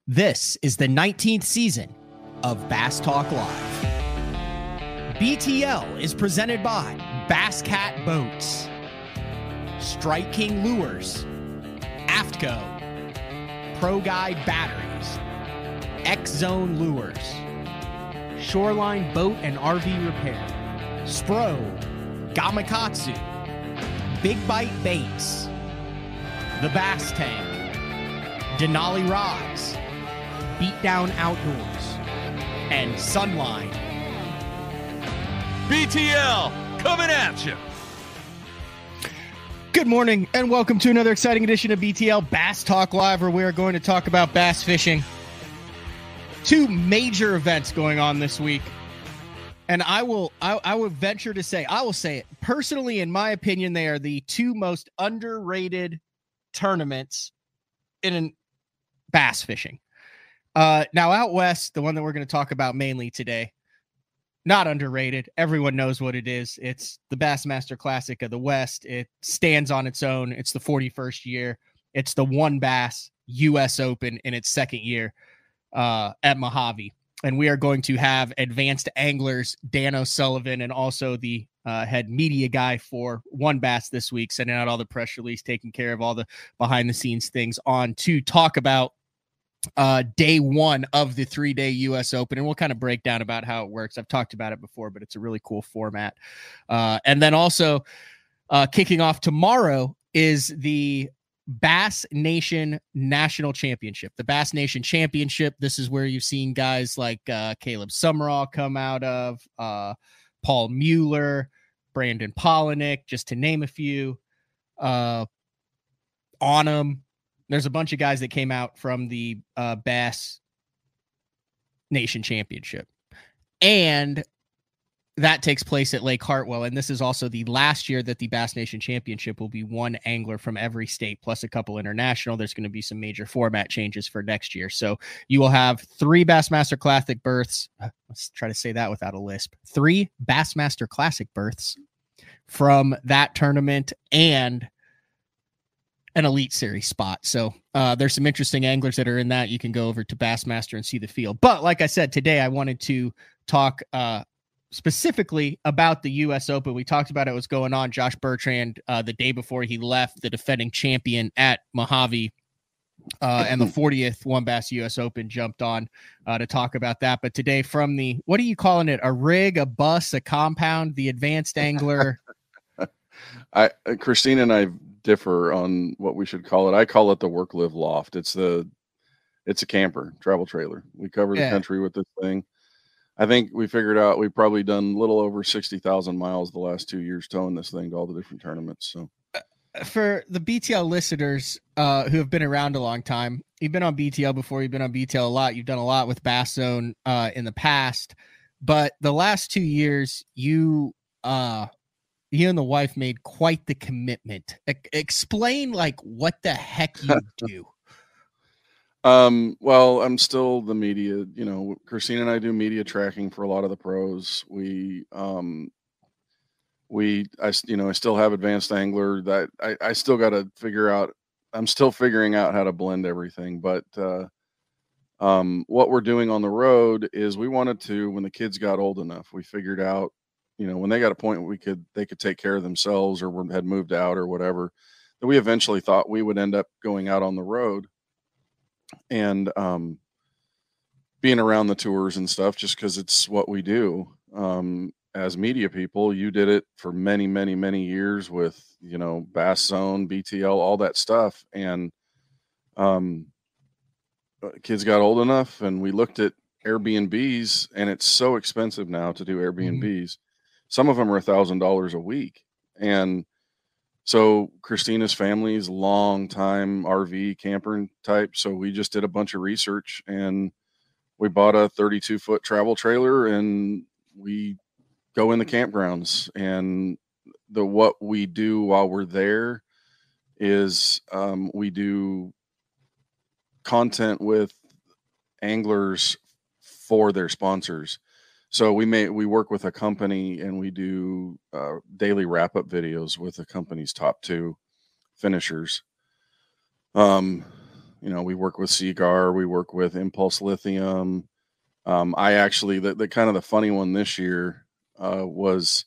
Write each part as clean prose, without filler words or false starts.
This is the 19th season of Bass Talk Live. BTL is presented by Bass Cat Boats, Strike King Lures, Aftco, Pro Guide Batteries, X Zone Lures, Shoreline Boat and RV Repair, Spro, Gamakatsu, Big Bite Baits, The Bass Tank, Denali Rods, Beatdown Outdoors, and Sunline. BTL coming at you. Good morning and welcome to another exciting edition of BTL Bass Talk Live, where we are going to talk about bass fishing. Two major events going on this week. And I will venture to say, I will say it personally, in my opinion, they are the two most underrated tournaments in bass fishing. Now out west, the one that we're going to talk about mainly today, not underrated. Everyone knows what it is. It's the Bassmaster Classic of the West. It stands on its own. It's the 41st year. It's the One Bass U.S. Open in its second year at Mojave. And we are going to have advanced anglers Dan O'Sullivan and also the head media guy for One Bass this week, sending out all the press release, taking care of all the behind the scenes things on to talk about day one of the 3-day U.S. Open. And we'll kind of break down about how it works. I've talked about it before, but it's a really cool format. And then also kicking off tomorrow is the Bass Nation National Championship. The Bass Nation Championship, this is where you've seen guys like Caleb Summerall come out of, Paul Mueller, Brandon Polinick, just to name a few. Onum. There's a bunch of guys that came out from the Bass Nation Championship. And that takes place at Lake Hartwell. And this is also the last year that the Bass Nation Championship will be one angler from every state, plus a couple international. There's going to be some major format changes for next year. So you will have 3 Bassmaster Classic berths. Let's try to say that without a lisp. 3 Bassmaster Classic berths from that tournament and an Elite Series spot. So there's some interesting anglers that are in that. You can go over to Bassmaster and see the field. But like I said, today I wanted to talk specifically about the U.S. Open. We talked about it was going on. Josh Bertrand, the day before he left, the defending champion at Mojave, and the 40th One Bass U.S. Open jumped on to talk about that. But today from the, what are you calling it? A rig, a bus, a compound, the advanced angler. Christina and I differ on what we should call it. I call it the work live loft. It's a camper, travel trailer. We cover the country with this thing. I think we figured out we've probably done a little over 60,000 miles the last 2 years towing this thing to all the different tournaments. So for the BTL listeners who have been around a long time, you've been on BTL before, you've been on BTL a lot. You've done a lot with Bass Zone in the past, but the last 2 years, you and the wife made quite the commitment. Explain like what the heck you do. Well, I'm still the media, Christina and I do media tracking for a lot of the pros. I still have advanced angler that I still got to figure out. I'm still figuring out how to blend everything, but, what we're doing on the road is we wanted to, when the kids got old enough, we figured out, when they got a point where they could take care of themselves or had moved out or whatever, that we eventually thought we would end up going out on the road and being around the tours and stuff, just because it's what we do. As media people, you did it for many, many, many years with, Bass Zone, BTL, all that stuff. And kids got old enough and we looked at Airbnbs, and it's so expensive now to do Airbnbs. Mm-hmm. Some of them are $1,000 a week. And so Christina's family's long time RV camper type. So we just did a bunch of research and we bought a 32-foot travel trailer and we go in the campgrounds. And what we do while we're there is we do content with anglers for their sponsors. So we work with a company and we do daily wrap-up videos with the company's top 2 finishers. we work with Seagar, we work with Impulse Lithium. I actually, the kind of the funny one this year was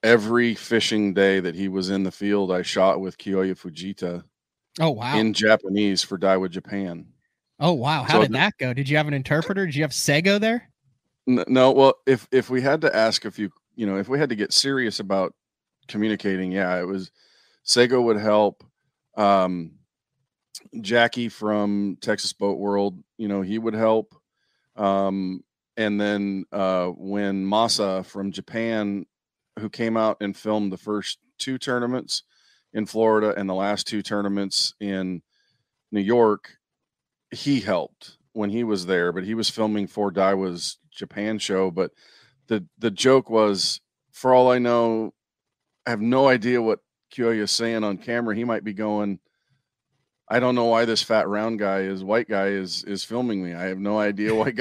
every fishing day that he was in the field, I shot with Kiyoya Fujita. Oh, wow. In Japanese for Daiwa Japan. Oh, wow. How did that go? Did you have an interpreter? Did you have Sego there? No. Well, if we had to ask a few, if we had to get serious about communicating, it was Sego would help. Jackie from Texas Boat World, he would help. And then when Masa from Japan, who came out and filmed the first 2 tournaments in Florida and the last 2 tournaments in New York, he helped when he was there, but he was filming for Daiwa's Japan show. But the joke was, for all I know, I have no idea what Kyoya is saying on camera. He might be going, I don't know why this fat round guy white guy is filming me. I have no idea why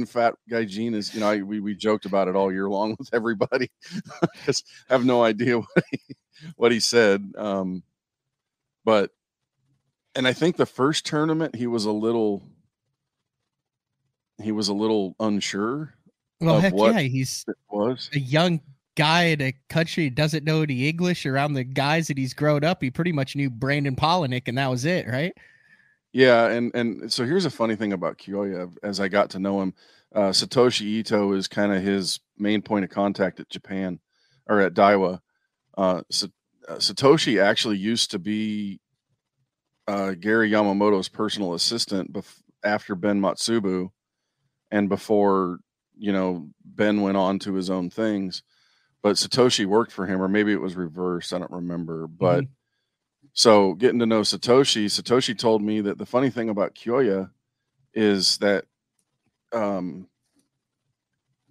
fat guy Gene is, we joked about it all year long with everybody because I have no idea what he said. But, and I think the first tournament he was a little unsure of what he's it was. A young guy in a country who doesn't know any English. Around the guys that he's grown up, he pretty much knew Brandon Polinick, and that was it, right? Yeah, and so here's a funny thing about Kyoya. As I got to know him, Satoshi Ito is kind of his main point of contact at Japan, or at Daiwa. Satoshi actually used to be Gary Yamamoto's personal assistant after Ben Matsubu, and before Ben went on to his own things. But Satoshi worked for him, or maybe it was reversed. I don't remember. But so getting to know Satoshi told me that the funny thing about Kyoya is that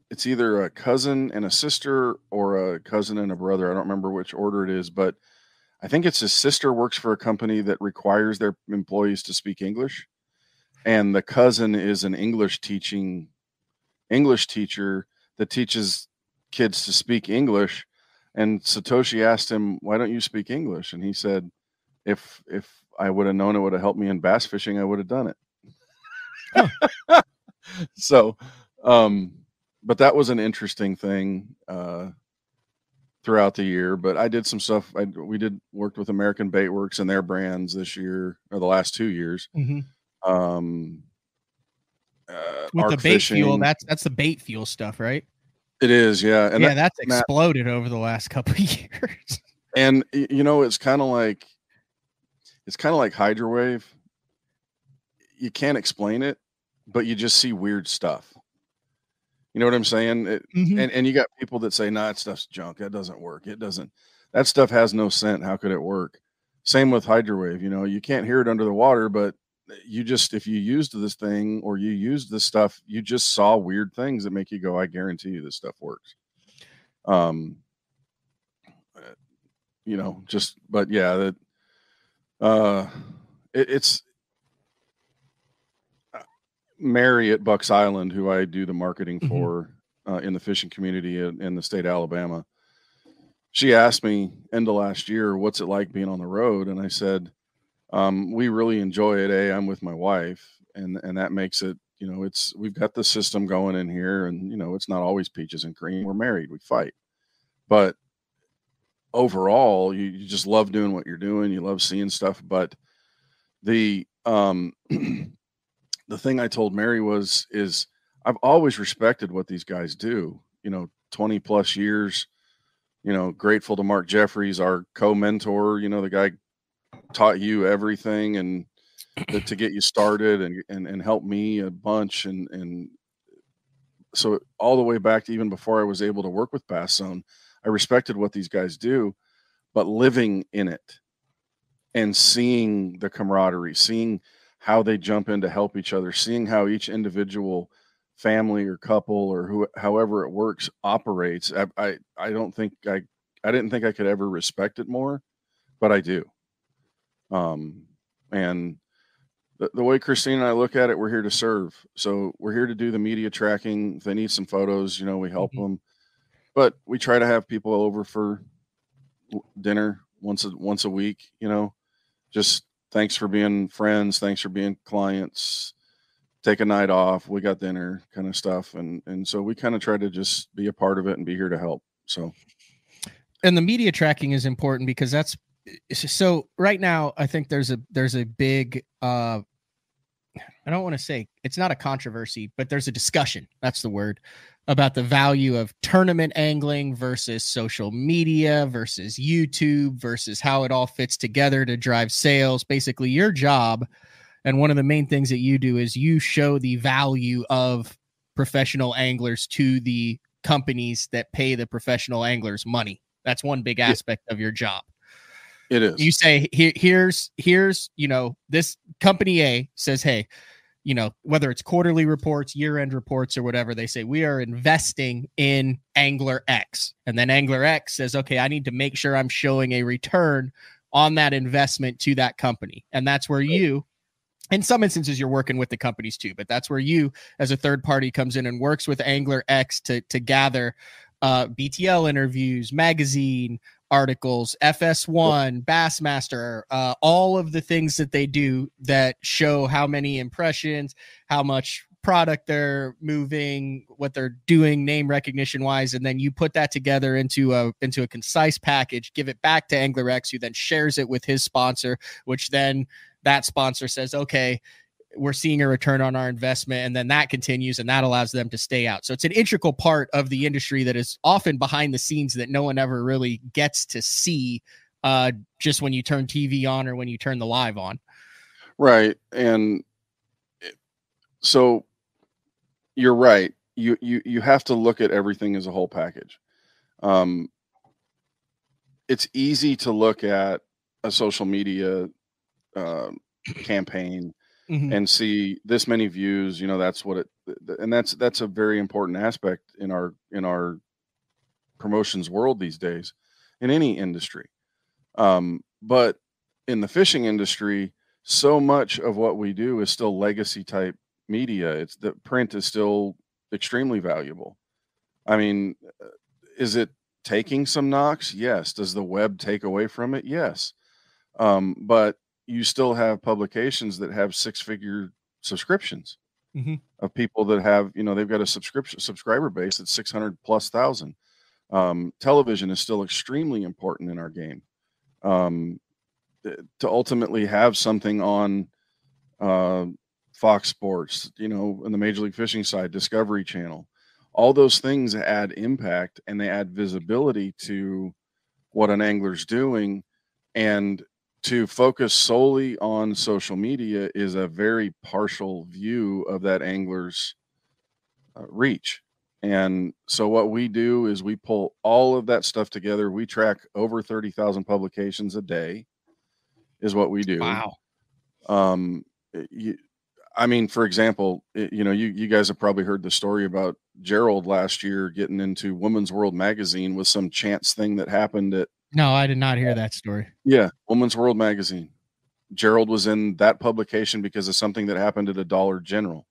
it's either a cousin and a sister or a cousin and a brother. I don't remember which order it is, but I think it's his sister works for a company that requires their employees to speak English. And the cousin is an English teacher that teaches kids to speak English. And Satoshi asked him, why don't you speak English? And he said, if I would have known it would have helped me in bass fishing, I would have done it. Oh. So, but that was an interesting thing throughout the year. But I did some stuff. We worked with American Bait Works and their brands this year, or the last 2 years. With the bait fishing. Fuel, that's the bait fuel stuff, right? It is, yeah. And that's exploded over the last couple of years. And it's kind of like Hydrowave. You can't explain it, but you just see weird stuff. You know what I'm saying? And you got people that say, nah, that stuff's junk. That doesn't work. It doesn't. That stuff has no scent. How could it work? Same with Hydrowave. You can't hear it under the water, but if you used this thing or you used this stuff, you just saw weird things that make you go, I guarantee you this stuff works. But yeah, it's Mary at Bucks Island, who I do the marketing for in the fishing community in the state of Alabama. She asked me end of last year, what's it like being on the road? And I said, we really enjoy it. I'm with my wife, and that makes it, we've got the system going in here, and it's not always peaches and cream. We're married, we fight, but overall, you just love doing what you're doing. You love seeing stuff. But the the thing I told Mary is I've always respected what these guys do. 20 plus years. Grateful to Mark Jeffries, our co-mentor. The guy taught you everything and to get you started and help me a bunch. And so all the way back to even before I was able to work with Bass Zone, I respected what these guys do, but living in it and seeing the camaraderie, seeing how they jump in to help each other, seeing how each individual family or couple or however it works operates. I didn't think I could ever respect it more, but I do. And the way Christine and I look at it, we're here to serve. So we're here to do the media tracking. If they need some photos, we help them, but we try to have people over for dinner once a week, just thanks for being friends. Thanks for being clients. Take a night off. We got dinner kind of stuff. And so we kind of try to just be a part of it and be here to help. So. And the media tracking is important because that's so right now. I think there's a big, I don't want to say it's not a controversy, but there's a discussion. That's the word, about the value of tournament angling versus social media versus YouTube versus how it all fits together to drive sales. Basically, your job, and one of the main things that you do, is you show the value of professional anglers to the companies that pay the professional anglers money. That's one big aspect of your job. It is. You say, here's, this company A says, hey, whether it's quarterly reports, year-end reports, or whatever, they say, we are investing in Angler X. And then Angler X says, okay, I need to make sure I'm showing a return on that investment to that company. And that's where you, in some instances, you're working with the companies too, but that's where you, as a third party, comes in and works with Angler X to gather BTL interviews, magazine articles, FS1, Bassmaster, all of the things that they do that show how many impressions, how much product they're moving, what they're doing name recognition wise. And then you put that together into a concise package, give it back to Angler X, who then shares it with his sponsor, which then that sponsor says, okay, we're seeing a return on our investment. And then that continues, and that allows them to stay out. So it's an integral part of the industry that is often behind the scenes that no one ever really gets to see, just when you turn TV on or when you turn the live on. Right. And so you're right. You have to look at everything as a whole package. It's easy to look at a social media campaign and see this many views, that's what and that's a very important aspect in our promotions world these days, in any industry. But in the fishing industry, so much of what we do is still legacy type media. It's the print is still extremely valuable. I mean, is it taking some knocks? Yes. Does the web take away from it? Yes. But you still have publications that have 6-figure subscriptions of people that have, they've got a subscriber base that's 600,000+. Television is still extremely important in our game. To ultimately have something on Fox Sports, in the Major League Fishing side, Discovery Channel, all those things add impact and they add visibility to what an angler's doing. And to focus solely on social media is a very partial view of that angler's reach. And so what we do is we pull all of that stuff together. We track over 30,000 publications a day is what we do. Wow. For example, you guys have probably heard the story about Gerald last year getting into Women's World magazine with some chance thing that happened at. No, I did not hear that story. Yeah, Women's World magazine. Gerald was in that publication because of something that happened at a Dollar General.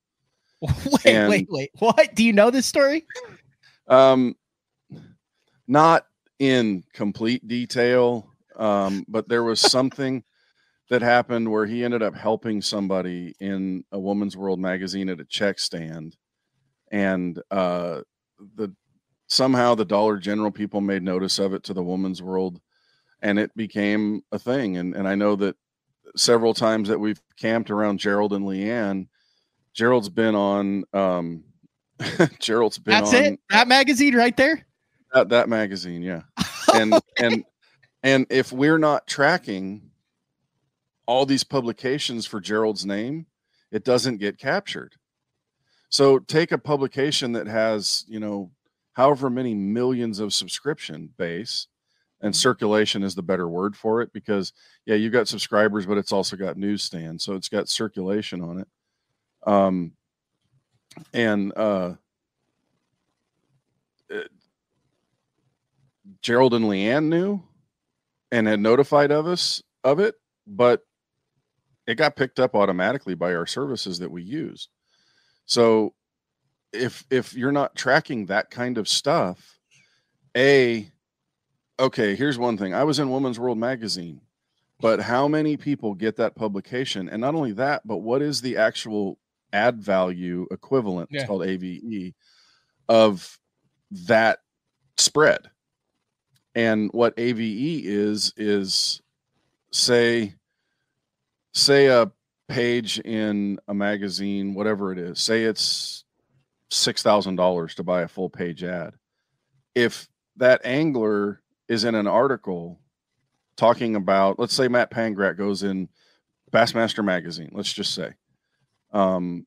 Wait. What? Do you know this story? Not in complete detail, but there was something that happened where he ended up helping somebody in a Women's World magazine at a check stand. And somehow the Dollar General people made notice of it to the Women's World, and it became a thing. And I know that several times that we've camped around Gerald and Leanne, Gerald's been on, That's it? That magazine right there? That magazine. Yeah. And if we're not tracking all these publications for Gerald's name, it doesn't get captured. So take a publication that has, however many millions of subscription base, and circulation is the better word for it, because you've got subscribers, but it's also got newsstands. So it's got circulation on it. Gerald and Leanne knew and had notified us of it, but it got picked up automatically by our services that we use. So if you're not tracking that kind of stuff, okay, here's one thing. I was in Women's World magazine. But how many people get that publication? And not only that, but what is the actual ad value equivalent? It's called AVE of that spread. And what AVE is say a page in a magazine, whatever it is, say it's $6,000 to buy a full page ad. If that angler is in an article talking about, let's say Matt Pangrat goes in Bassmaster magazine, let's just say, and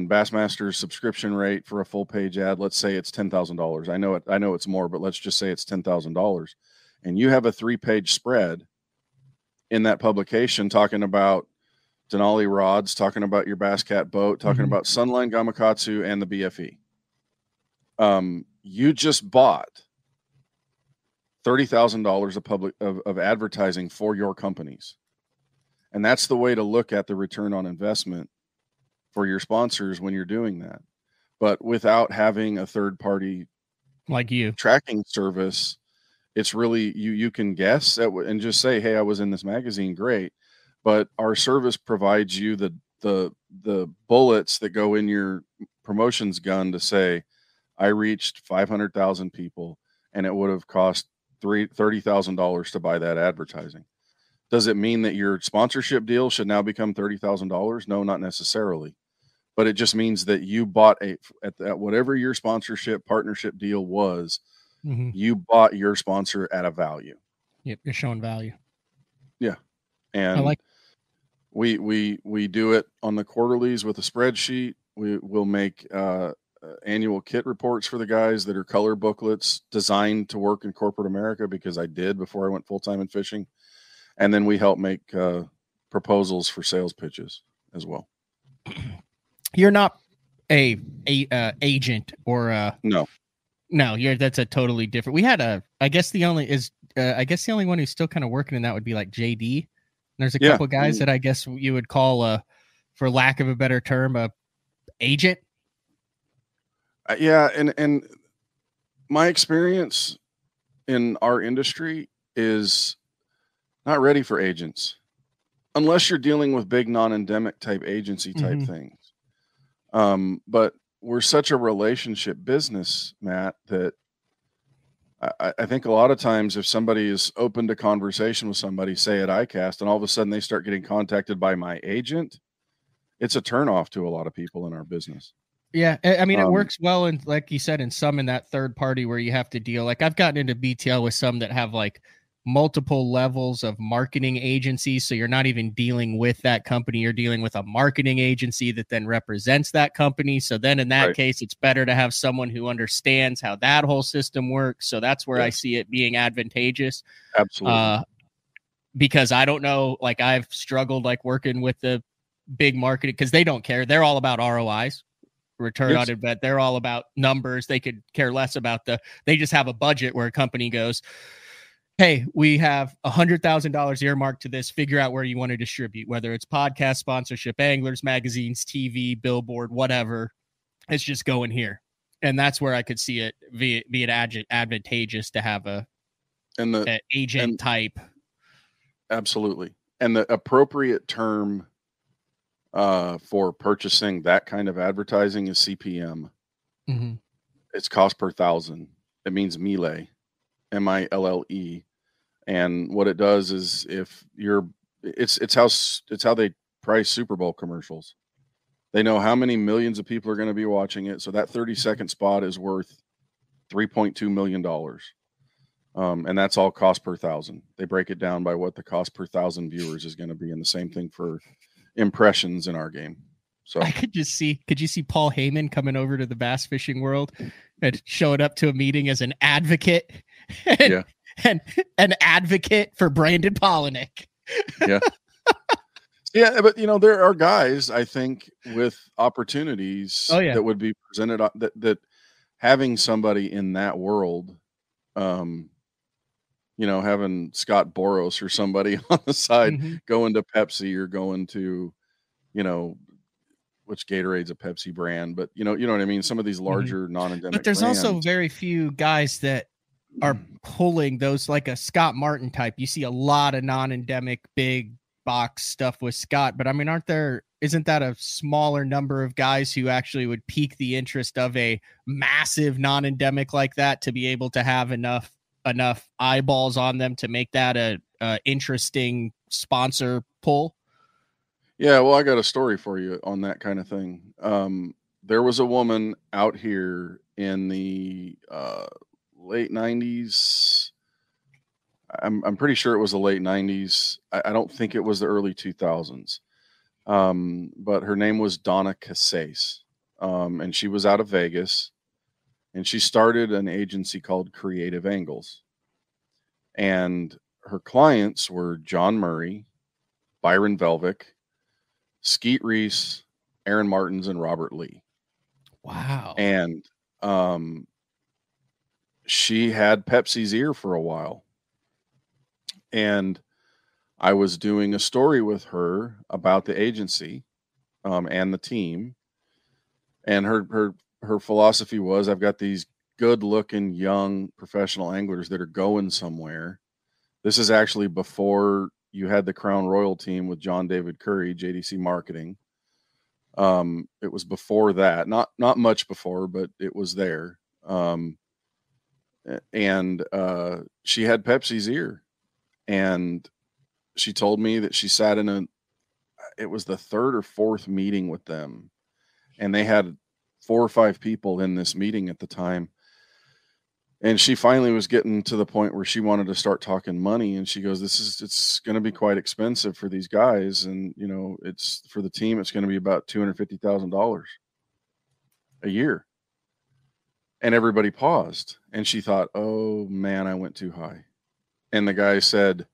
Bassmaster's subscription rate for a full page ad, let's say it's $10,000. I know it's more, but let's just say it's $10,000. And you have a 3-page spread in that publication talking about Denali rods, talking about your Bass Cat boat, talking about Sunline Gamakatsu and the BFE. You just bought $30,000 of advertising for your companies. And that's the way to look at the return on investment for your sponsors when you're doing that. But without having a third party like you tracking service, it's really, you can guess at, and just say, hey, I was in this magazine. Great. But our service provides you the bullets that go in your promotions gun to say, I reached 500,000 people and it would have cost $30,000 to buy that advertising. Does it mean that your sponsorship deal should now become $30,000? No, not necessarily. But it just means that you bought at whatever your sponsorship partnership deal was, you bought your sponsor at a value. Yep, you're showing value. Yeah. And we do it on the quarterlies with a spreadsheet. We'll make annual kit reports for the guys that are color booklets designed to work in corporate America, because I did before I went full-time in fishing. And then we help make proposals for sales pitches as well. You're not a agent or no, that's a totally different. We had I guess the only one who's still kind of working in that would be like JD. There's a couple guys that I guess you would call for lack of a better term, a agent. Yeah. And my experience in our industry is not ready for agents unless you're dealing with big non-endemic type agency type things. But we're such a relationship business, Matt, that I think a lot of times if somebody is open to conversation with somebody, say at ICAST, and all of a sudden they start getting contacted by my agent, it's a turnoff to a lot of people in our business. Yeah. I mean, it works well. And like you said, in some in that third party where you have to deal, like I've gotten into BTL with some that have like multiple levels of marketing agencies. So you're not even dealing with that company. You're dealing with a marketing agency that then represents that company. So then in that case, it's better to have someone who understands how that whole system works. So that's where I see it being advantageous. Absolutely. Because I don't know, like I've struggled like working with the big marketing because they don't care. They're all about ROIs. Return on investment. They're all about numbers. They could care less about they just have a budget where a company goes, hey, we have $100,000 earmarked to this. Figure out where you want to distribute, whether it's podcast sponsorship, anglers, magazines, TV, billboard, whatever. It's just going here. And that's where I could see it be advantageous to have an agent type. Absolutely. And the appropriate term for purchasing that kind of advertising is CPM. It's cost per thousand. It means Mille, MILLE. And what it does is it's how they price Super Bowl commercials. They know how many millions of people are going to be watching it. So that 30-second spot is worth $3.2 million. And that's all cost per thousand. They break it down by what the cost per thousand viewers is going to be. And the same thing for impressions in our game. So I could you see Paul Heyman coming over to the bass fishing world and showing up to a meeting as an advocate and an advocate for Brandon Polinick. Yeah, but there are guys I think with opportunities that would be presented that having somebody in that world, having Scott Boros or somebody on the side going to Pepsi or going to, which Gatorade's a Pepsi brand, but you know what I mean? Some of these larger non-endemic but there's brands. also very few guys that are pulling those, like a Scott Martin type. You see a lot of non-endemic big box stuff with Scott, but I mean, isn't that a smaller number of guys who actually would pique the interest of a massive non-endemic like that to be able to have enough eyeballs on them to make that a interesting sponsor pull? Yeah, well, I got a story for you on that kind of thing. There was a woman out here in the late 90s. I'm pretty sure it was the late 90s. I don't think it was the early 2000s. But her name was Donna Casase. And she was out of Vegas, and she started an agency called Creative Angles. And her clients were John Murray, Byron Velvick, Skeet Reese, Aaron Martins, and Robert Lee. Wow. And she had Pepsi's ear for a while. And I was doing a story with her about the agency and the team. And her philosophy was, I've got these good-looking young professional anglers that are going somewhere. This is actually before you had the Crown Royal team with John David Curry, JDC Marketing. It was before that, not much before, but it was there. And she had Pepsi's ear, and she told me that she sat in it was the third or fourth meeting with them, and they had 4 or 5 people in this meeting at the time. And she finally was getting to the point where she wanted to start talking money. And she goes, it's going to be quite expensive for these guys. And, you know, it's for the team, it's going to be about $250,000 a year. And everybody paused, and she thought, oh man, I went too high. And the guy said,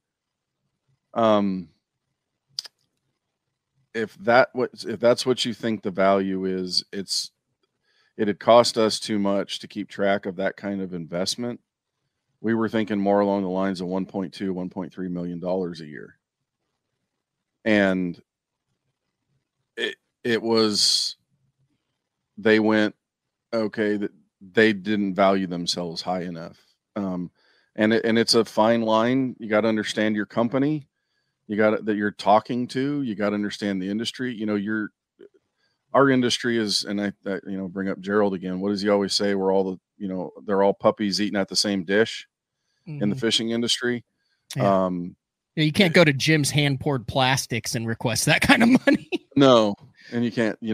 if that's what you think the value is, it had cost us too much to keep track of that kind of investment. We were thinking more along the lines of $1.3 million a year. And it was, they went, okay, that they didn't value themselves high enough. And it's a fine line. You got to understand your company. You got that you're talking to. You got to understand the industry. You know, our industry is, and I bring up Gerald again. What does he always say? We're all they're all puppies eating at the same dish in the fishing industry. Yeah. You can't go to Jim's hand poured plastics and request that kind of money. No, and you can't. You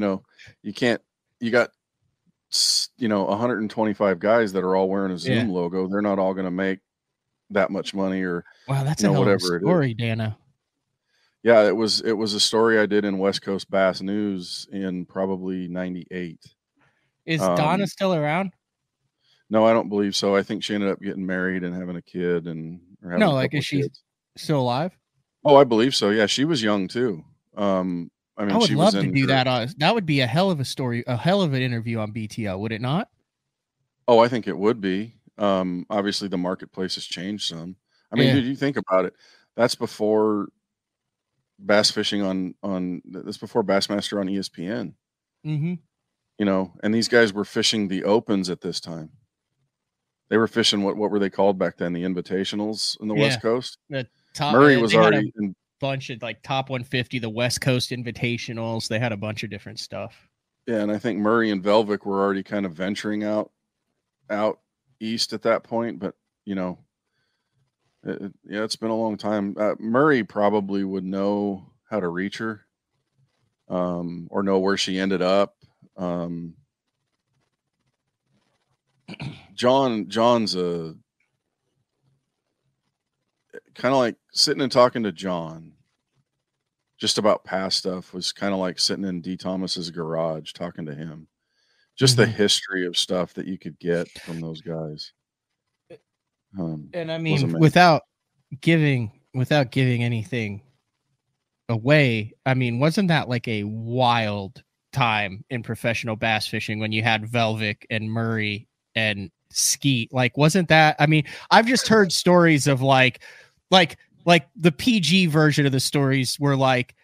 got 125 guys that are all wearing a Zoom logo. They're not all going to make that much money, or wow, that's a hell of a story, Dana. Yeah, it was a story I did in West Coast Bass News in probably 98. Is Donna still around? No, I don't believe so. I think she ended up getting married and having a kid, is she still alive? Oh, I believe so. Yeah, she was young too. I would love to do that. That would be a hell of a story, a hell of an interview on BTL, would it not? Oh, I think it would be. Obviously the marketplace has changed some. I mean, dude, you think about it. That's before bass fishing that's before Bassmaster on ESPN. Mm-hmm. And these guys were fishing the opens at this time. They were fishing what were they called back then? The invitationals in the West Coast. The top, Murray was already in bunch of like top 150, the West Coast invitationals. They had a bunch of different stuff. Yeah, and I think Murray and Velvick were already kind of venturing out east at that point, but it's been a long time. Murray probably would know how to reach her, or know where she ended up. John's a kind of like sitting and talking to John just about past stuff was kind of like sitting in D. Thomas's garage talking to him. Just the history of stuff that you could get from those guys. And I mean, without giving anything away, I mean, wasn't that like a wild time in professional bass fishing when you had Velvick and Murray and Skeet? Like, wasn't that? I mean, I've just heard stories of like the PG version of the stories where like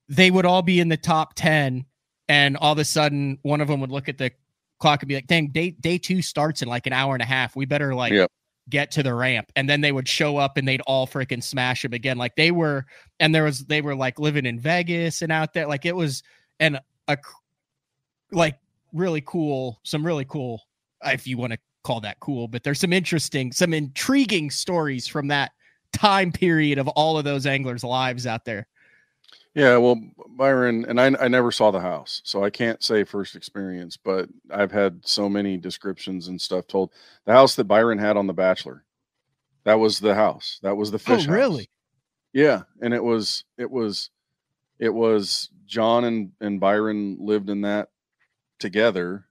they would all be in the top 10, and all of a sudden one of them would look at the clock and be like, "Dang, day 2 starts in like an hour and a half. We better get to the ramp, and then they would show up and they'd all freaking smash him again. Like they were like living in Vegas and out there. Like it was like really cool, some really cool, if you want to call that cool, but there's some intriguing stories from that time period of all of those anglers' lives out there. Yeah, well, Byron, and I never saw the house, so I can't say first experience, but I've had so many descriptions and stuff told. The house that Byron had on The Bachelor, that was the house. That was the fish house. Really? Yeah, and it was John and Byron lived in that together.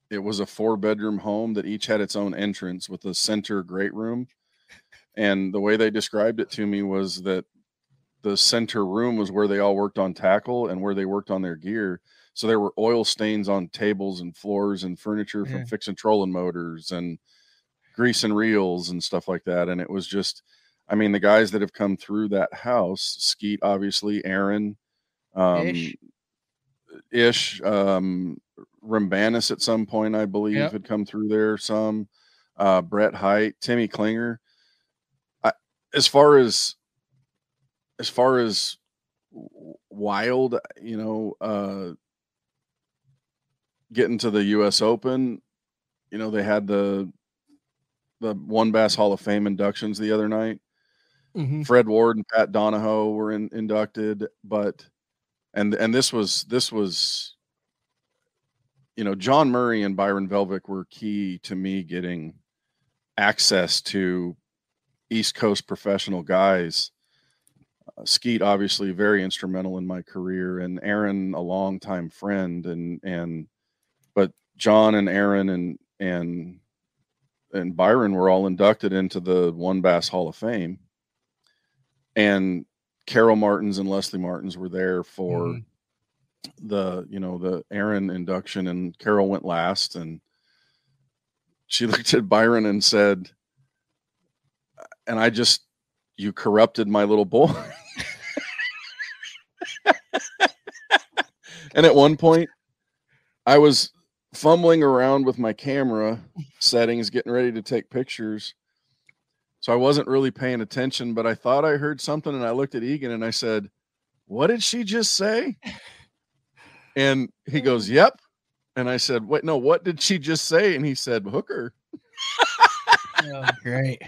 It was a 4-bedroom home that each had its own entrance with a center great room. And the way they described it to me was that the center room was where they all worked on tackle and where they worked on their gear. So there were oil stains on tables and floors and furniture from fixing trolling motors and grease and reels and stuff like that. And it was just, I mean, the guys that have come through that house, Skeet, obviously, Aaron, Ish, Rambanis at some point, I believe, had come through there. Some Brett Height, Timmy Klinger. As far as wild, getting to the U.S. Open, they had the One Bass Hall of Fame inductions the other night. Mm-hmm. Fred Ward and Pat Donahoe were inducted, but and this was John Murray and Byron Velvick were key to me getting access to East Coast professional guys. Skeet, obviously, very instrumental in my career, and Aaron, a longtime friend, but John and Aaron and Byron were all inducted into the One Bass Hall of Fame, and Carol Martins and Leslie Martins were there for the Aaron induction, and Carol went last, and she looked at Byron and said, and you corrupted my little boy. And at one point I was fumbling around with my camera settings, getting ready to take pictures. So I wasn't really paying attention, but I thought I heard something, and I looked at Egan and I said, "What did she just say?" And he goes, "Yep." And I said, "Wait, no, what did she just say?" And he said, "Hooker." Oh, great.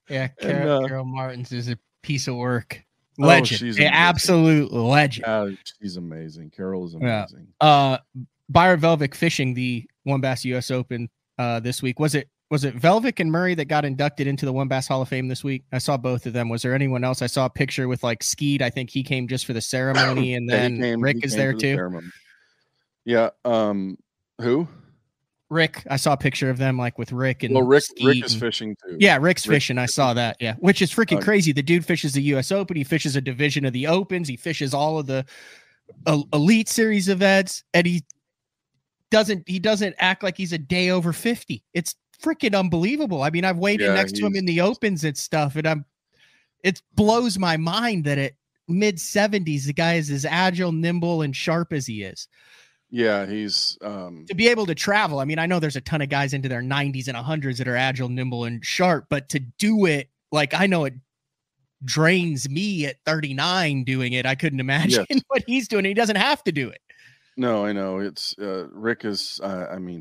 Yeah, Carol Martins is a piece of work. Legend. She's an absolute legend. She's amazing. Carol is amazing. Byron Velvick fishing the One Bass US Open this week. Was it Velvick and Murray that got inducted into the One Bass Hall of Fame this week? I saw both of them. Was there anyone else? I saw a picture with like Skeet. I think he came just for the ceremony, and then Rick is there too. Yeah. Who? Rick. I saw a picture of them like with Rick and Rick Skeet is fishing too. Yeah, Rick's fishing. I saw that. Yeah, which is freaking crazy. The dude fishes the U.S. Open. He fishes a division of the Opens. He fishes all of the elite series events, and he doesn't act like he's a day over 50. It's freaking unbelievable. I mean, I've waited next to him in the Opens and stuff, and it blows my mind that at mid 70s the guy is as agile, nimble, and sharp as he is. Yeah, he's to be able to travel. I mean, I know there's a ton of guys into their 90s and 100s that are agile, nimble, and sharp, but to do it, like, I know it drains me at 39 doing it. I couldn't imagine what he's doing. He doesn't have to do it. No, I know. It's Rick is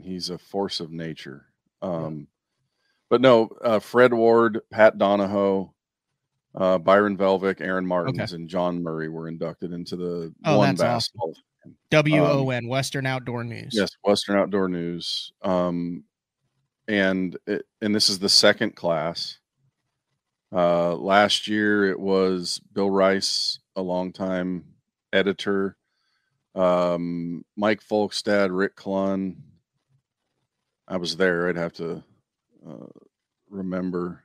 he's a force of nature. But no, Fred Ward, Pat Donahoe, Byron Velvick, Aaron Martins, and John Murray were inducted into the One Bass Hall of Fame. WON, Western Outdoor News. Yes, Western Outdoor News. And this is the second class. Last year it was Bill Rice, a longtime editor, Mike Folkstad, Rick Klun. I was there. I'd have to remember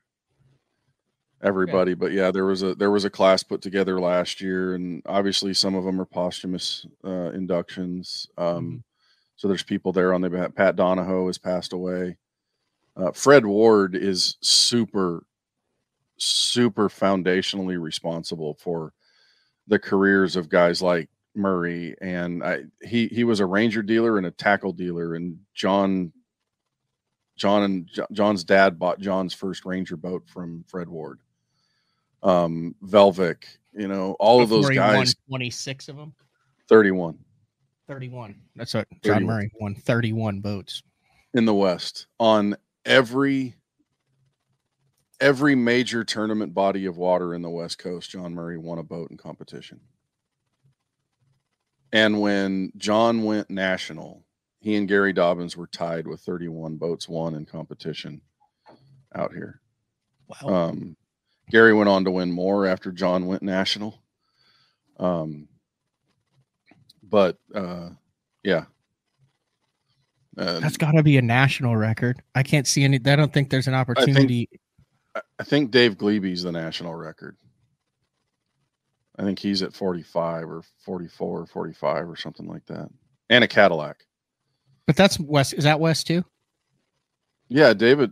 everybody, but yeah, there was a class put together last year, and obviously some of them are posthumous inductions. So there's people there on the Pat Donahoe has passed away. Fred Ward is super foundationally responsible for the careers of guys like Murray, and he was a Ranger dealer and a tackle dealer, and John John's dad bought John's first Ranger boat from Fred Ward. Velvic, all of those guys. Won 26 of them. 31. 31. That's what John Murray won. 31 boats in the West on every major tournament body of water in the West Coast. John Murray won a boat in competition. And when John went national, he and Gary Dobbins were tied with 31 boats won in competition out here. Wow. Gary went on to win more after John went national. Yeah. That's got to be a national record. I can't see any. I don't think there's an opportunity. I think Dave Gleeby's the national record. I think he's at 45 or 44 or 45 or something like that. And a Cadillac. But that's West. Is that West too? Yeah, David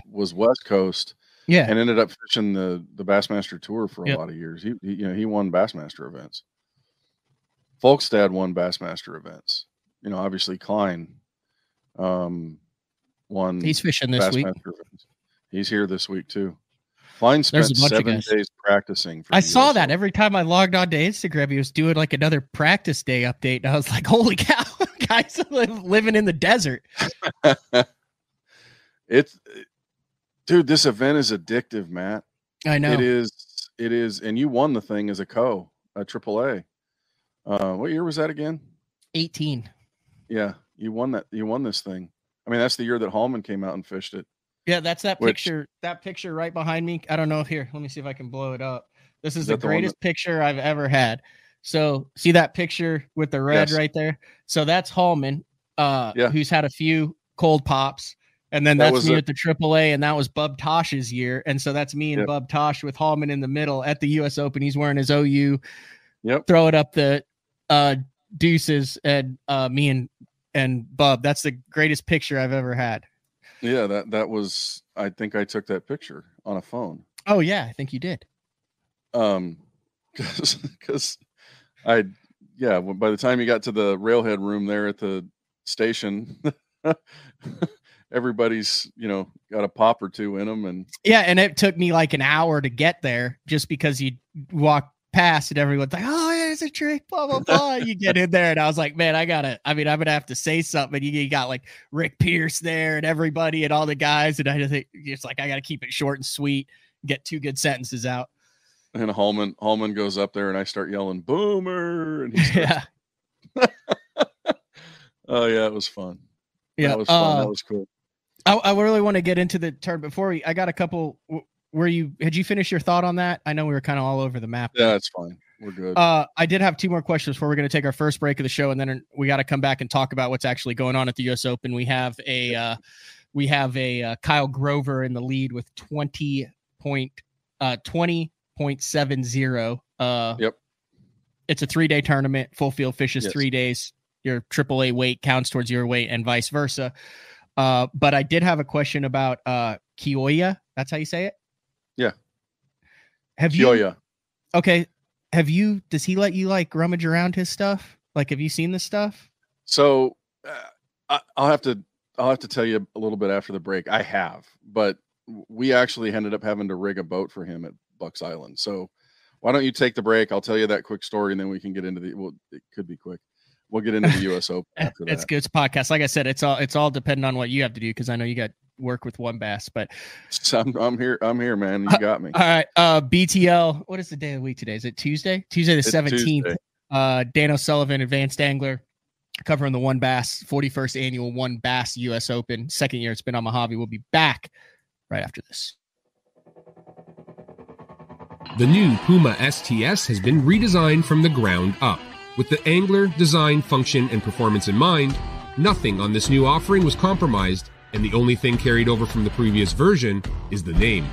was West Coast. Yeah. And ended up fishing the Bassmaster Tour for a lot of years. He won Bassmaster events. Folkstad won Bassmaster events. Obviously Klein won. He's fishing this week. Events. He's here this week too. Klein spent 7 days practicing. I saw that every time I logged on to Instagram, he was doing like another practice day update. And I was like, holy cow, guys living in the desert. Dude, this event is addictive, Matt. I know. It is. And you won the thing as a AAA. What year was that again? 18. Yeah. You won that. You won this thing. I mean, that's the year that Hallman came out and fished it. Yeah, that's picture. That picture right behind me. I don't know if here. Let me see if I can blow it up. This is the greatest picture I've ever had. So see that picture with the red right there? So that's Hallman, who's had a few cold pops. And then that's me at the AAA, and that was Bub Tosh's year. And so that's me and Bub Tosh with Hallman in the middle at the U.S. Open. He's wearing his OU. Yep. Throwing up the deuces, and me and Bub. That's the greatest picture I've ever had. Yeah, that was. I think I took that picture on a phone. Oh yeah, I think you did. Because by the time you got to the railhead room there at the station. Everybody's, got a pop or two in them. And it took me like an hour to get there just because you walk past and everyone's like, oh, yeah, it's a trick, blah, blah, blah. You get in there and I was like, man, I'm going to have to say something. You got like Rick Pierce there and everybody and all the guys. And I just think it's like, I got to keep it short and sweet, get 2 good sentences out. And Hallman goes up there and I start yelling, Boomer. And he starts... Oh yeah, it was fun. Yeah, that was fun. That was cool. I really want to get into the turn before I got a couple. Had you finished your thought on that? I know we were kind of all over the map. Yeah, it's fine. We're good. I did have 2 more questions before we're going to take our first break of the show, and then we got to come back and talk about what's actually going on at the U.S. Open. We have a Kyle Grover in the lead with 20.70. Yep. It's a 3-day tournament. Full field fishes 3 days. Your AAA weight counts towards your weight, and vice versa. But I did have a question about KYOYA. That's how you say it? Yeah. KYOYA. Okay. Does he let you like rummage around his stuff? Like, have you seen this stuff? So I'll have to tell you a little bit after the break. I have, but we actually ended up having to rig a boat for him at Bucks Island. So why don't you take the break? I'll tell you that quick story and then we can get into it could be quick. We'll get into the U.S. Open after that. It's good. It's a podcast. Like I said, it's all dependent on what you have to do because I know you got work with one bass. But so I'm here, man. You got me. All right. BTL. What is the day of the week today? Is it Tuesday? Tuesday the 17th. Dan O'Sullivan, advanced angler, covering the One Bass 41st annual One Bass U.S. Open. Second year it's been on Mojave. We'll be back right after this. The new Puma STS has been redesigned from the ground up. With the angler, design, function, and performance in mind, nothing on this new offering was compromised, and the only thing carried over from the previous version is the name.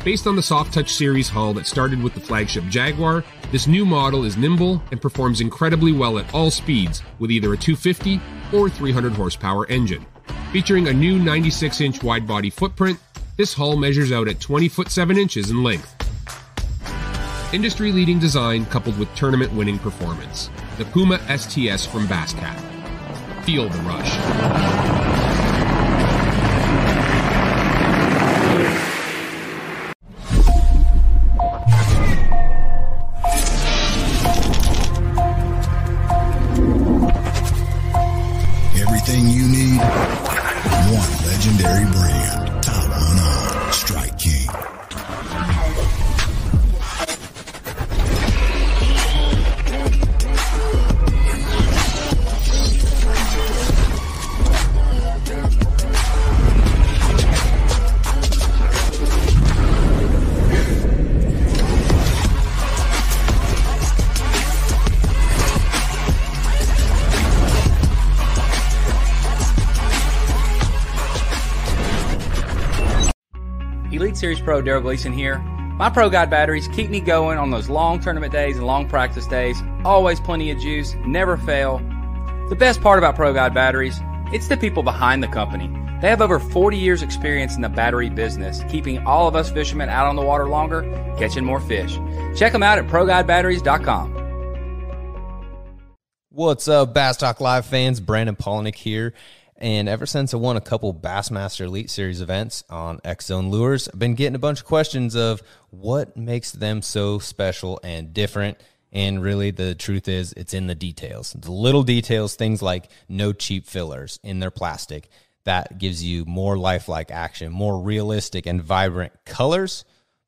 Based on the Soft Touch series hull that started with the flagship Jaguar, this new model is nimble and performs incredibly well at all speeds with either a 250 or 300 horsepower engine. Featuring a new 96-inch wide-body footprint, this hull measures out at 20 foot 7 inches in length. Industry-leading design coupled with tournament-winning performance. The Puma STS from Basscat. Feel the rush. everything you need. One legendary brand. Top one on Strike King. Elite Series Pro Daryl Gleason here. My Pro Guide batteries keep me going on those long tournament days and long practice days. Always plenty of juice, never fail. The best part about Pro Guide batteries, it's the people behind the company. They have over 40 years experience in the battery business, keeping all of us fishermen out on the water longer, catching more fish. Check them out at ProGuideBatteries.com. What's up, Bass Talk Live fans? Brandon Polnick here. And ever since I won a couple Bassmaster Elite Series events on X-Zone Lures, I've been getting a bunch of questions of what makes them so special and different. And really, the truth is, it's in the details. The little details, things like no cheap fillers in their plastic. That gives you more lifelike action, more realistic and vibrant colors.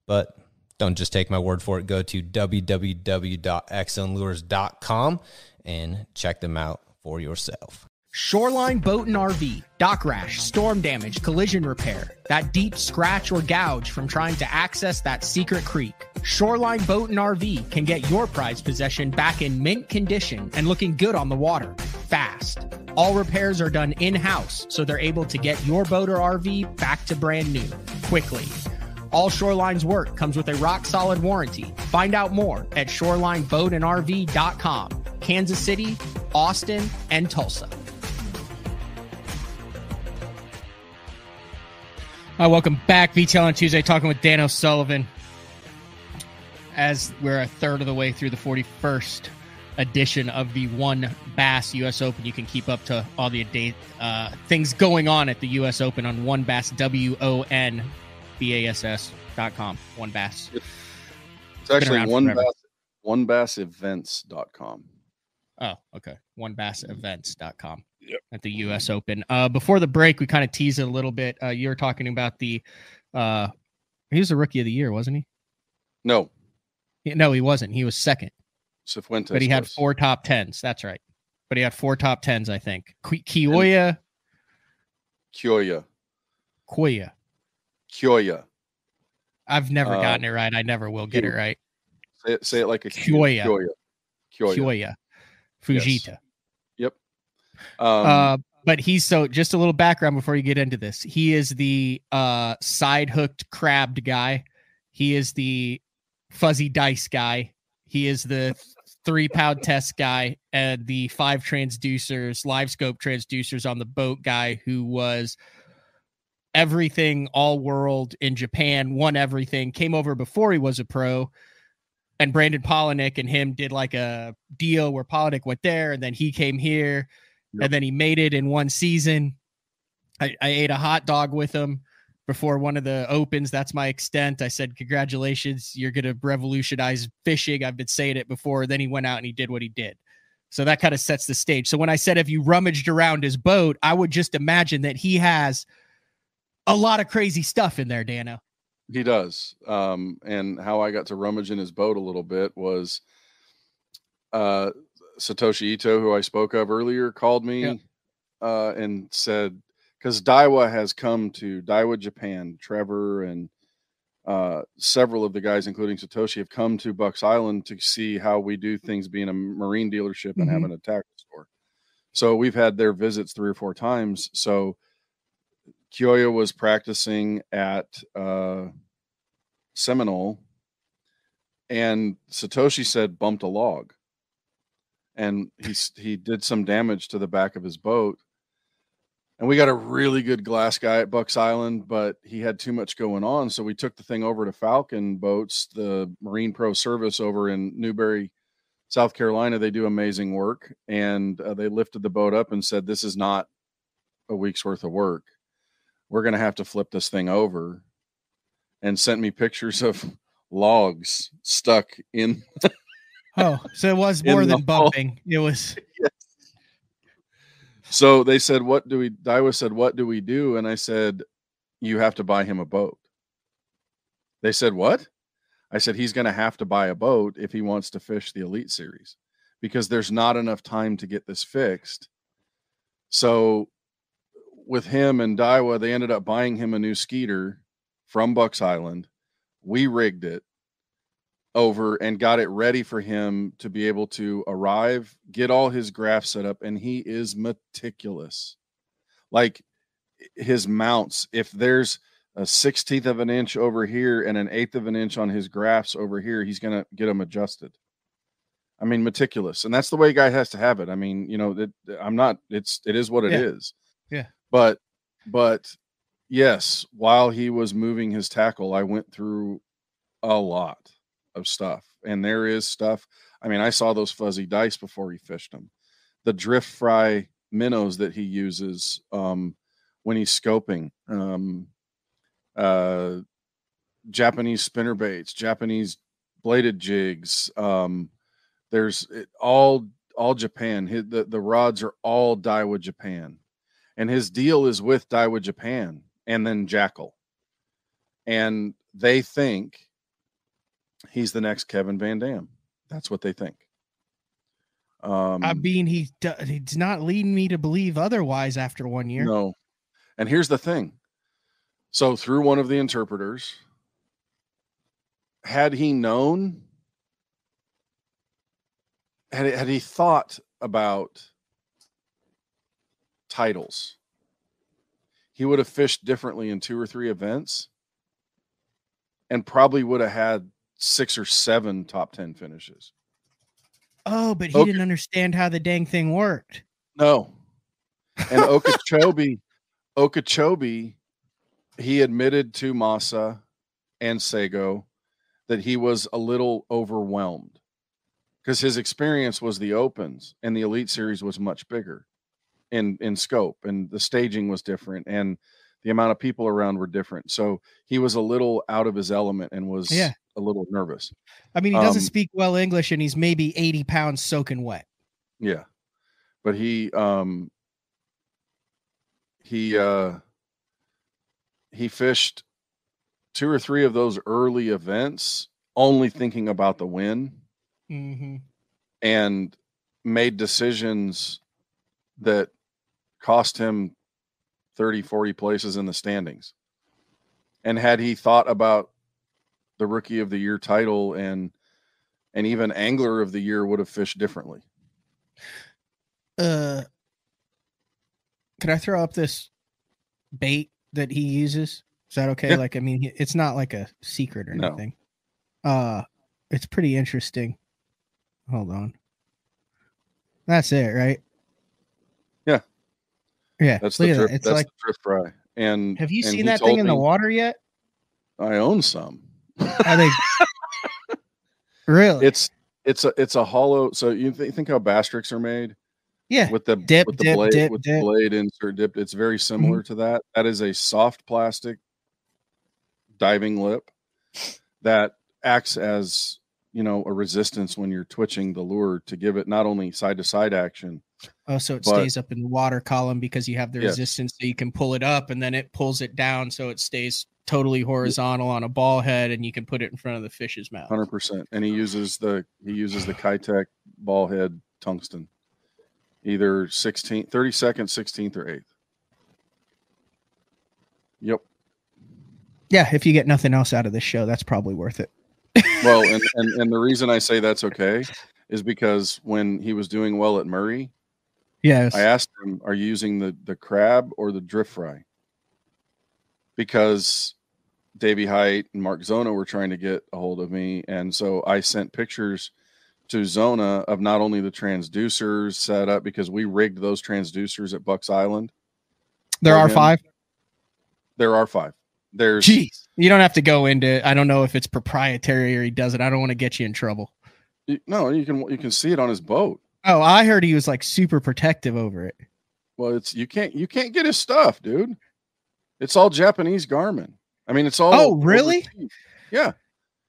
But don't just take my word for it. Go to www.xzonelures.com and check them out for yourself. Shoreline Boat and RV, dock rash, storm damage, collision repair, that deep scratch or gouge from trying to access that secret creek. Shoreline Boat and RV can get your prized possession back in mint condition and looking good on the water, fast. All repairs are done in-house, so they're able to get your boat or RV back to brand new, quickly. All Shoreline's work comes with a rock-solid warranty. Find out more at ShorelineBoatandRV.com, Kansas City, Austin, and Tulsa. Welcome back. VTL on Tuesday, talking with Dan O'Sullivan. As we're a third of the way through the 41st edition of the One Bass U.S. Open, you can keep up to all the things going on at the U.S. Open on One Bass, WONBASS.com. One Bass. It's actually OneBassEvents.com. Oh, okay. OneBassEvents.com. Yep. At the U.S. Open. Before the break, we kind of teased it a little bit. You were talking about he was the Rookie of the Year, wasn't he? No. No, he wasn't. He was second. Cifuentes, but he had 4 top 10s. That's right. But he had 4 top 10s, I think. KYOYA. I've never gotten it right. I never will get it right. Say it like a KYOYA. Fujita. Yes. Yep. But he's just a little background before you get into this. He is the side hooked crabbed guy. He is the fuzzy dice guy. He is the 3-pound test guy and the 5 transducers, live scope transducers on the boat guy who was everything all world in Japan, won everything, came over before he was a pro. And Brandon Polnick and him did like a deal where Polnick went there and then he came here. Yep. And then he made it in one season. I ate a hot dog with him before one of the opens. That's my extent. I said, congratulations, you're going to revolutionize fishing. I've been saying it before. Then he went out and he did what he did. So that kind of sets the stage. So when I said, if you rummaged around his boat, I would just imagine that he has a lot of crazy stuff in there, Dano. He does. And how I got to rummage in his boat a little bit was Satoshi Ito, who I spoke of earlier, called me and said, because Daiwa has come to Daiwa, Japan, Trevor and several of the guys, including Satoshi, have come to Bucks Island to see how we do things being a marine dealership and having a tackle store. So we've had their visits 3 or 4 times. So KYOYA was practicing at Seminole and Satoshi said bumped a log. And he did some damage to the back of his boat. And we got a really good glass guy at Bucks Island, but he had too much going on. So we took the thing over to Falcon Boats, the Marine Pro Service over in Newberry, South Carolina. They do amazing work. And they lifted the boat up and said, this is not a week's worth of work. We're going to have to flip this thing over, and sent me pictures of logs stuck in. Oh, so it was more than bumping. It was. Yes. So they said, Daiwa said, what do we do? And I said, you have to buy him a boat. They said, what? I said, he's going to have to buy a boat if he wants to fish the Elite Series because there's not enough time to get this fixed. So with him and Daiwa, they ended up buying him a new Skeeter from Bucks Island. We rigged it over and got it ready for him to be able to arrive, get all his graphs set up, and he is meticulous. Like his mounts, if there's a 1/16 of an inch over here and an 1/8 of an inch on his graphs over here, he's going to get them adjusted. I mean, meticulous. And that's the way a guy has to have it. I mean, it is what it is. Yeah. But yes, while he was moving his tackle, I went through a lot of stuff, and there is stuff. I mean, I saw those fuzzy dice before he fished them. The drift fry minnows that he uses when he's scoping, Japanese spinner baits, Japanese bladed jigs. There's all Japan. The rods are all Daiwa Japan, and his deal is with Daiwa Japan and then Jackal, and they think he's the next Kevin Van Dam. That's what they think. I mean, he's not leading me to believe otherwise after 1 year. No. And here's the thing. So through one of the interpreters, had he known, had he thought about titles, he would have fished differently in 2 or 3 events and probably would have had 6 or 7 top 10 finishes. Oh, but he didn't understand how the dang thing worked. No. And Okeechobee, he admitted to Masa and Sego that he was a little overwhelmed because his experience was the Opens and the Elite Series was much bigger in scope, and the staging was different and the amount of people around were different. So he was a little out of his element and was a little nervous. I mean, he doesn't speak well English and he's maybe 80 pounds soaking wet. Yeah. But he fished 2 or 3 of those early events only thinking about the win, and made decisions that cost him 30, 40 places in the standings. And had he thought about the Rookie of the Year title and even Angler of the Year, would have fished differently. Can I throw up this bait that he uses? Is that okay? Yeah. Like, I mean, it's not like a secret or No. anything. It's pretty interesting. Hold on. That's it, right? Yeah. Yeah. That's Look the at drift, that. It's that's like, the drift fry. And have you and seen he that told thing in the me water yet? I own some. Are they really? It's a hollow. So you think how bass tricks are made? Yeah. With the blade insert dipped. It's very similar to that. That is a soft plastic diving lip that acts as, a resistance when you're twitching the lure to give it not only side to side action. Oh, so it stays up in the water column because you have the resistance, so you can pull it up and then it pulls it down so it stays totally horizontal on a ball head, and you can put it in front of the fish's mouth. 100%. And he uses the Kitech ball head tungsten, either 32nd, 16th, or 8th. Yep. Yeah, if you get nothing else out of this show, that's probably worth it. Well, and the reason I say that's okay is because when he was doing well at Murray, yes, I asked him, "Are you using the crab or the drift fry?" Because Davey Height and Mark Zona were trying to get a hold of me, and so I sent pictures to Zona of not only the transducers set up, because we rigged those transducers at Bucks Island. There are 5. There are 5. There's Jeez. You don't have to go into, I don't know if it's proprietary or he does it. I don't want to get you in trouble. No, you can see it on his boat. Oh, I heard he was like super protective over it. Well, you can't get his stuff, dude. It's all Japanese Garmin. I mean, it's all. Oh, really? Overseas. Yeah.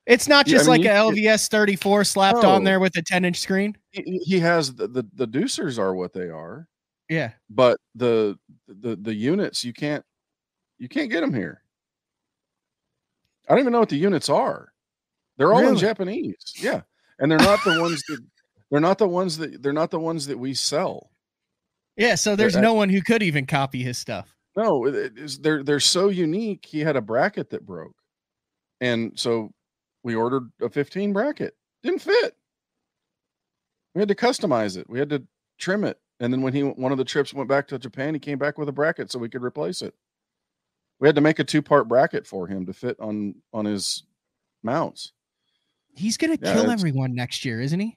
It's not just like a LVS 34 slapped on there with a 10-inch screen. He has the deucers are what they are. Yeah. But the units, you can't get them here. I don't even know what the units are. They're all in Really? Japanese. Yeah. And they're not the ones that we sell. Yeah, so there's no one who could even copy his stuff. No, they're so unique. He had a bracket that broke. And so we ordered a 15 bracket. Didn't fit. We had to customize it. We had to trim it. And then when one of the trips went back to Japan, he came back with a bracket so we could replace it. We had to make a 2-part bracket for him to fit on his mounts. He's going to kill everyone next year, isn't he?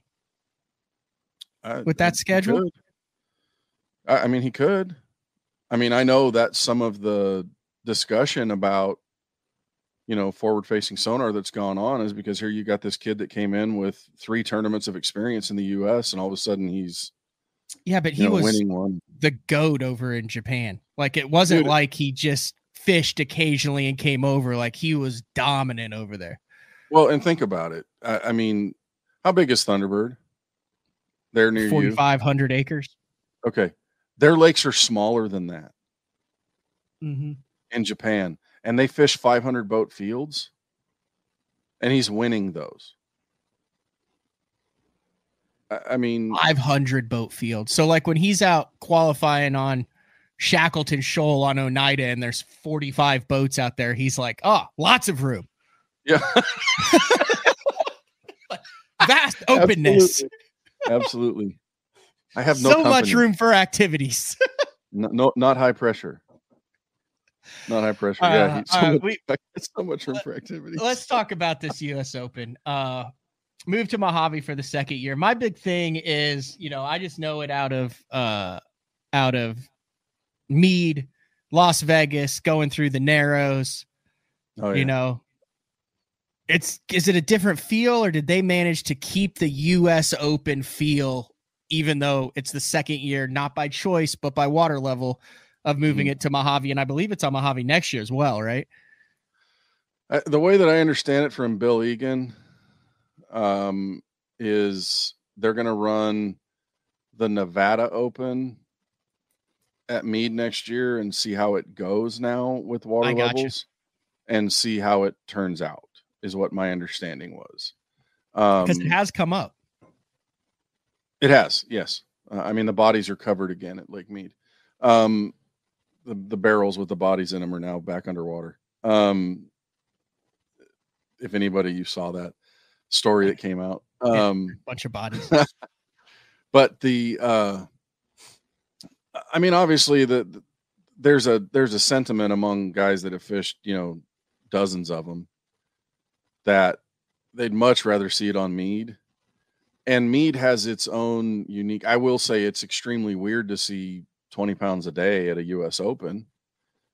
With that schedule? I mean, he could. I mean, I know that's some of the discussion about, forward-facing sonar that's gone on is because here you got this kid that came in with 3 tournaments of experience in the U.S. and all of a sudden he's but he was winning one. The GOAT over in Japan. Like it wasn't like he just fished occasionally and came over. Like he was dominant over there. Well, and think about it. I mean, how big is Thunderbird? They're near 4,500 acres. Okay. Their lakes are smaller than that in Japan. And they fish 500 boat fields. And he's winning those. I mean, 500 boat fields. So like when he's out qualifying on Shackleton Shoal on Oneida and there's 45 boats out there, he's like, oh, lots of room. Yeah. Vast openness. Absolutely. I have so much room for activities. No, not high pressure. Not high pressure. Yeah. So much room for activity. Let's talk about this US Open. Move to Mojave for the second year. My big thing is, I just know it out of Mead, Las Vegas, going through the Narrows. Oh, yeah. Is it a different feel, or did they manage to keep the US Open feel, even though it's the second year, not by choice, but by water level of moving it to Mojave? And I believe it's on Mojave next year as well, right? The way that I understand it from Bill Egan, is they're going to run the Nevada Open at Mead next year and see how it goes now with water levels and see how it turns out, is what my understanding was. Because it has come up. It has, yes. I mean, the bodies are covered again at Lake Mead. The barrels with the bodies in them are now back underwater. If anybody, you saw that story that came out. Bunch of bodies. But I mean, obviously there's a sentiment among guys that have fished, dozens of them, that they'd much rather see it on Mead. And Mead has its own unique, I will say it's extremely weird to see 20 pounds a day at a US Open,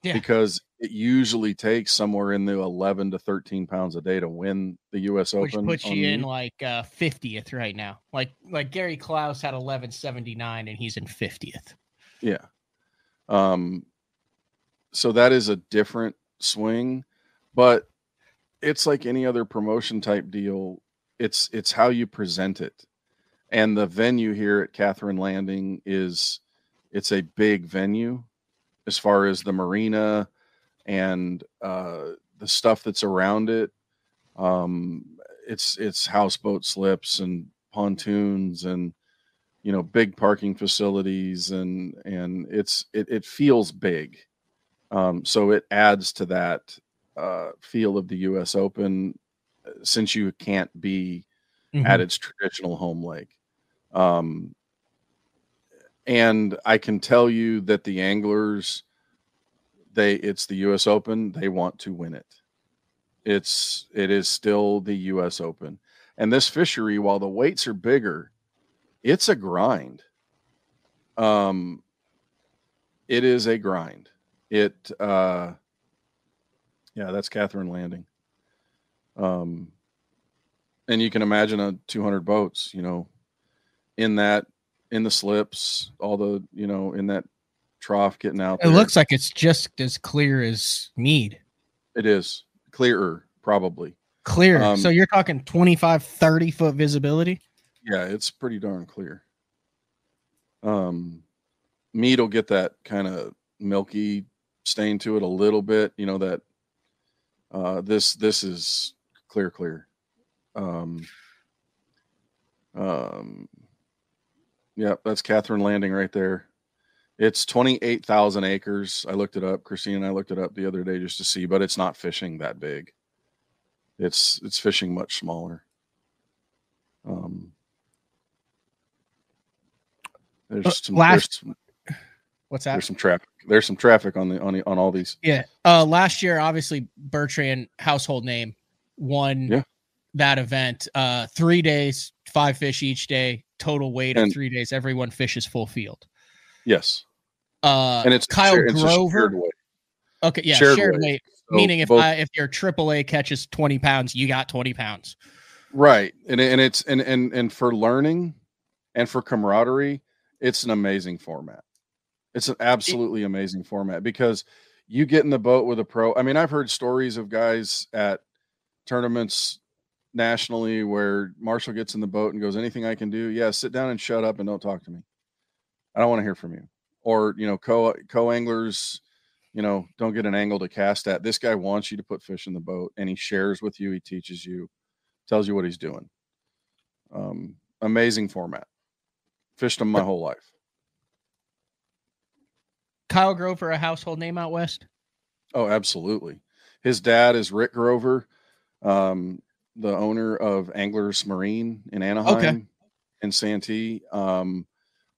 because it usually takes somewhere in the 11 to 13 pounds a day to win the US Open. Which puts you in like 50th right now. Like Gary Klaus had 1179 and he's in 50th. Yeah. So that is a different swing, but it's like any other promotion type deal. It's how you present it. And the venue here at Catherine Landing it's a big venue as far as the marina and the stuff that's around it. It's houseboat slips and pontoons and, big parking facilities and it feels big. So it adds to that feel of the US Open, since you can't be at its traditional home lake. And I can tell you that the anglers, it's the US Open. They want to win it. It is still the US Open. And this fishery, while the weights are bigger, it's a grind. It is a grind. That's Catherine Landing. And you can imagine 200 boats, in the slips, all the, in that trough getting out there. It looks like it's just as clear as Mead. It is clearer, probably. Clear. So you're talking 25, 30 foot visibility? Yeah, it's pretty darn clear. meat will get that kind of milky stain to it a little bit. You know that this is clear. Yeah, that's Catherine Landing right there. It's 28,000 acres. I looked it up. Christine and I looked it up the other day just to see, but it's not fishing that big. It's fishing much smaller. There's some what's that? There's some traffic. There's some traffic on all these. Yeah. Last year, obviously, Bertrand, household name, won that event. 3 days, 5 fish each day, total weight of 3 days. Everyone fishes full field. Yes. And it's Kyle Grover. Okay, yeah, shared weight. So meaning if your AAA catches 20 pounds, you got 20 pounds. Right. And for learning and for camaraderie, it's an amazing format. It's an absolutely amazing format because you get in the boat with a pro. I mean, I've heard stories of guys at tournaments nationally where Marshall gets in the boat and goes, anything I can do? Yeah, sit down and shut up and don't talk to me. I don't want to hear from you. Or, co-anglers, don't get an angle to cast at. This guy wants you to put fish in the boat, and he shares with you. He teaches you, tells you what he's doing. Amazing format. Fished them my whole life. Kyle Grover, a household name out west? Oh, absolutely. His dad is Rick Grover, the owner of Anglers Marine in Anaheim and Santee.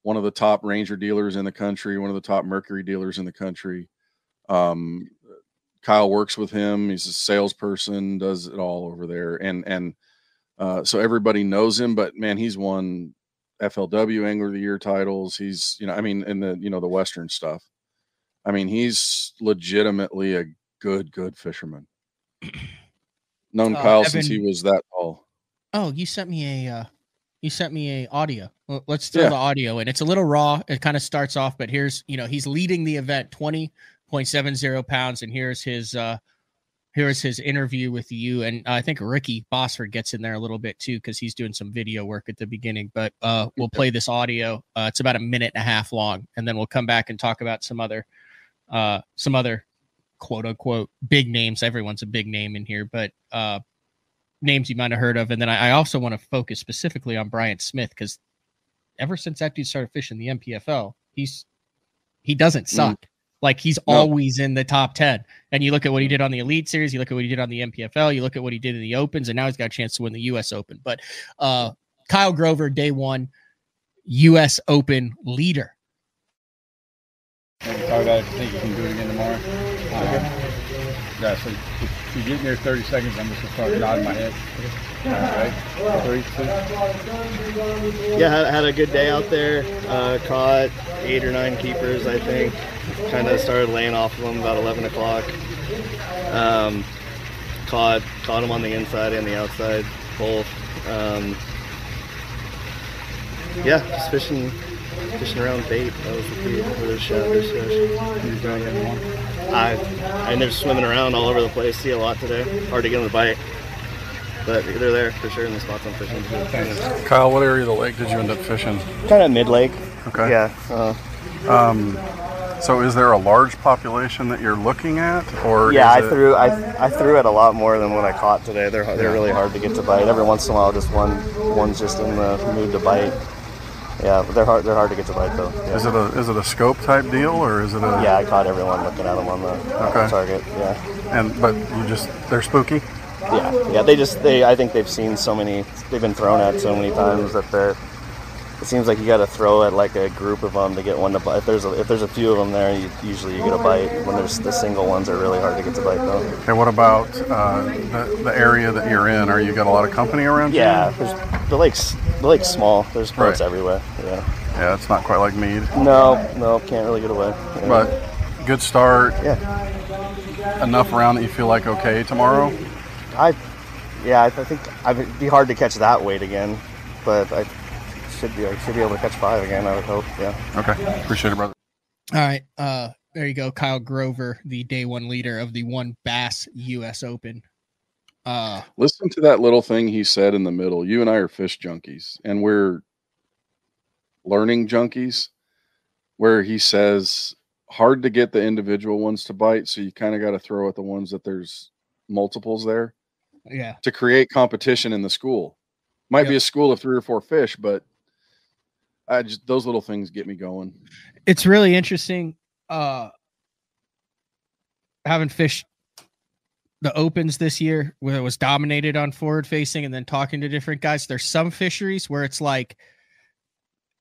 One of the top Ranger dealers in the country, one of the top Mercury dealers in the country. Kyle works with him. He's a salesperson, does it all over there. And so everybody knows him, but man, he's won FLW Angler of the Year titles. He's, in the Western stuff. I mean, he's legitimately a good fisherman. Known Kyle since he was that tall. Oh, you sent me a audio. Well, let's throw the audio in. It's a little raw. It kind of starts off, but here's, he's leading the event, 20.70 pounds. And here's his interview with you. And I think Ricky Bosford gets in there a little bit too, because he's doing some video work at the beginning, but we'll play this audio. It's about 1.5 minutes long. And then we'll come back and talk about some other quote unquote big names. Everyone's a big name in here, but names you might have heard of. And then I also want to focus specifically on Brian Smith, because ever since that dude started fishing the MPFL, he doesn't suck. Like he's always in the top 10. And you look at what he did on the Elite Series, you look at what he did on the MPFL, you look at what he did in the Opens, and now he's got a chance to win the U.S. Open. But Kyle Grover, day one, U.S. Open leader. Talk about it. I think you can do it again tomorrow. Yeah, so if you get near 30 seconds, I'm just going to start nodding my head. All right. 3, 2. Yeah, had a good day out there. Caught 8 or 9 keepers, I think. Kind of started laying off of them about 11 o'clock. Caught them on the inside and the outside, both. Just fishing around bait. That was the key for this fish. I ended up swimming around all over the place. See a lot today. Hard to get on the bite, but they're there for sure in the spots I'm fishing. Kyle, what area of the lake did you end up fishing? Kind of mid-lake. Okay. Yeah. So is there a large population that you're looking at, or I threw at a lot more than what I caught today. They're really hard to get to bite. Every once in a while, just one's just in the mood to bite. Yeah, but they're hard to get to bite though. Yeah. Is it a scope type deal, or is it a? Yeah, I caught everyone looking at them on the target. Yeah. But they're spooky. Yeah. I think they've seen so many. They've been thrown at so many times that it seems like you got to throw at like a group of them to get one to bite. If there's a few of them there, usually you get a bite. When there's the single ones, are really hard to get to bite though. Okay, what about the area that you're in? Are you got a lot of company around you? Yeah, the lake's small. There's boats everywhere. Yeah, it's not quite like Mead. No, can't really get away. Yeah. But good start. Yeah. Enough around that you feel like okay tomorrow. I think it'd be hard to catch that weight again, but I should be able to catch 5 again, I would hope. Yeah. Okay. Appreciate it, brother. All right. There you go. Kyle Grover, the day one leader of the One Bass U.S. Open. Listen to that little thing he said in the middle. You and I are fish junkies, and we're learning junkies. where he says hard to get the individual ones to bite, so you kind of got to throw at the ones that there's multiples there. Yeah. To create competition in the school. Might be a school of 3 or 4 fish, but those little things get me going. It's really interesting having fished the opens this year where it was dominated on forward facing and then talking to different guys. There's some fisheries where it's like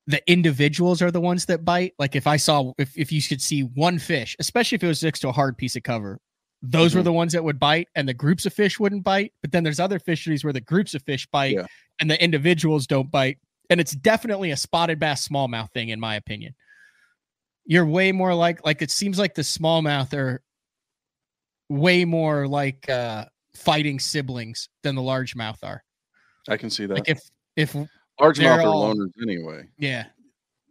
the individuals are the ones that bite. Like if you could see one fish, especially if it was next to a hard piece of cover, those were the ones that would bite and the groups of fish wouldn't bite. But then there's other fisheries where the groups of fish bite and the individuals don't bite. And it's definitely a spotted bass smallmouth thing, in my opinion. You're way more like it seems like the smallmouth are way more like fighting siblings than the largemouth are. I can see that. Like if largemouth are loners anyway. Yeah.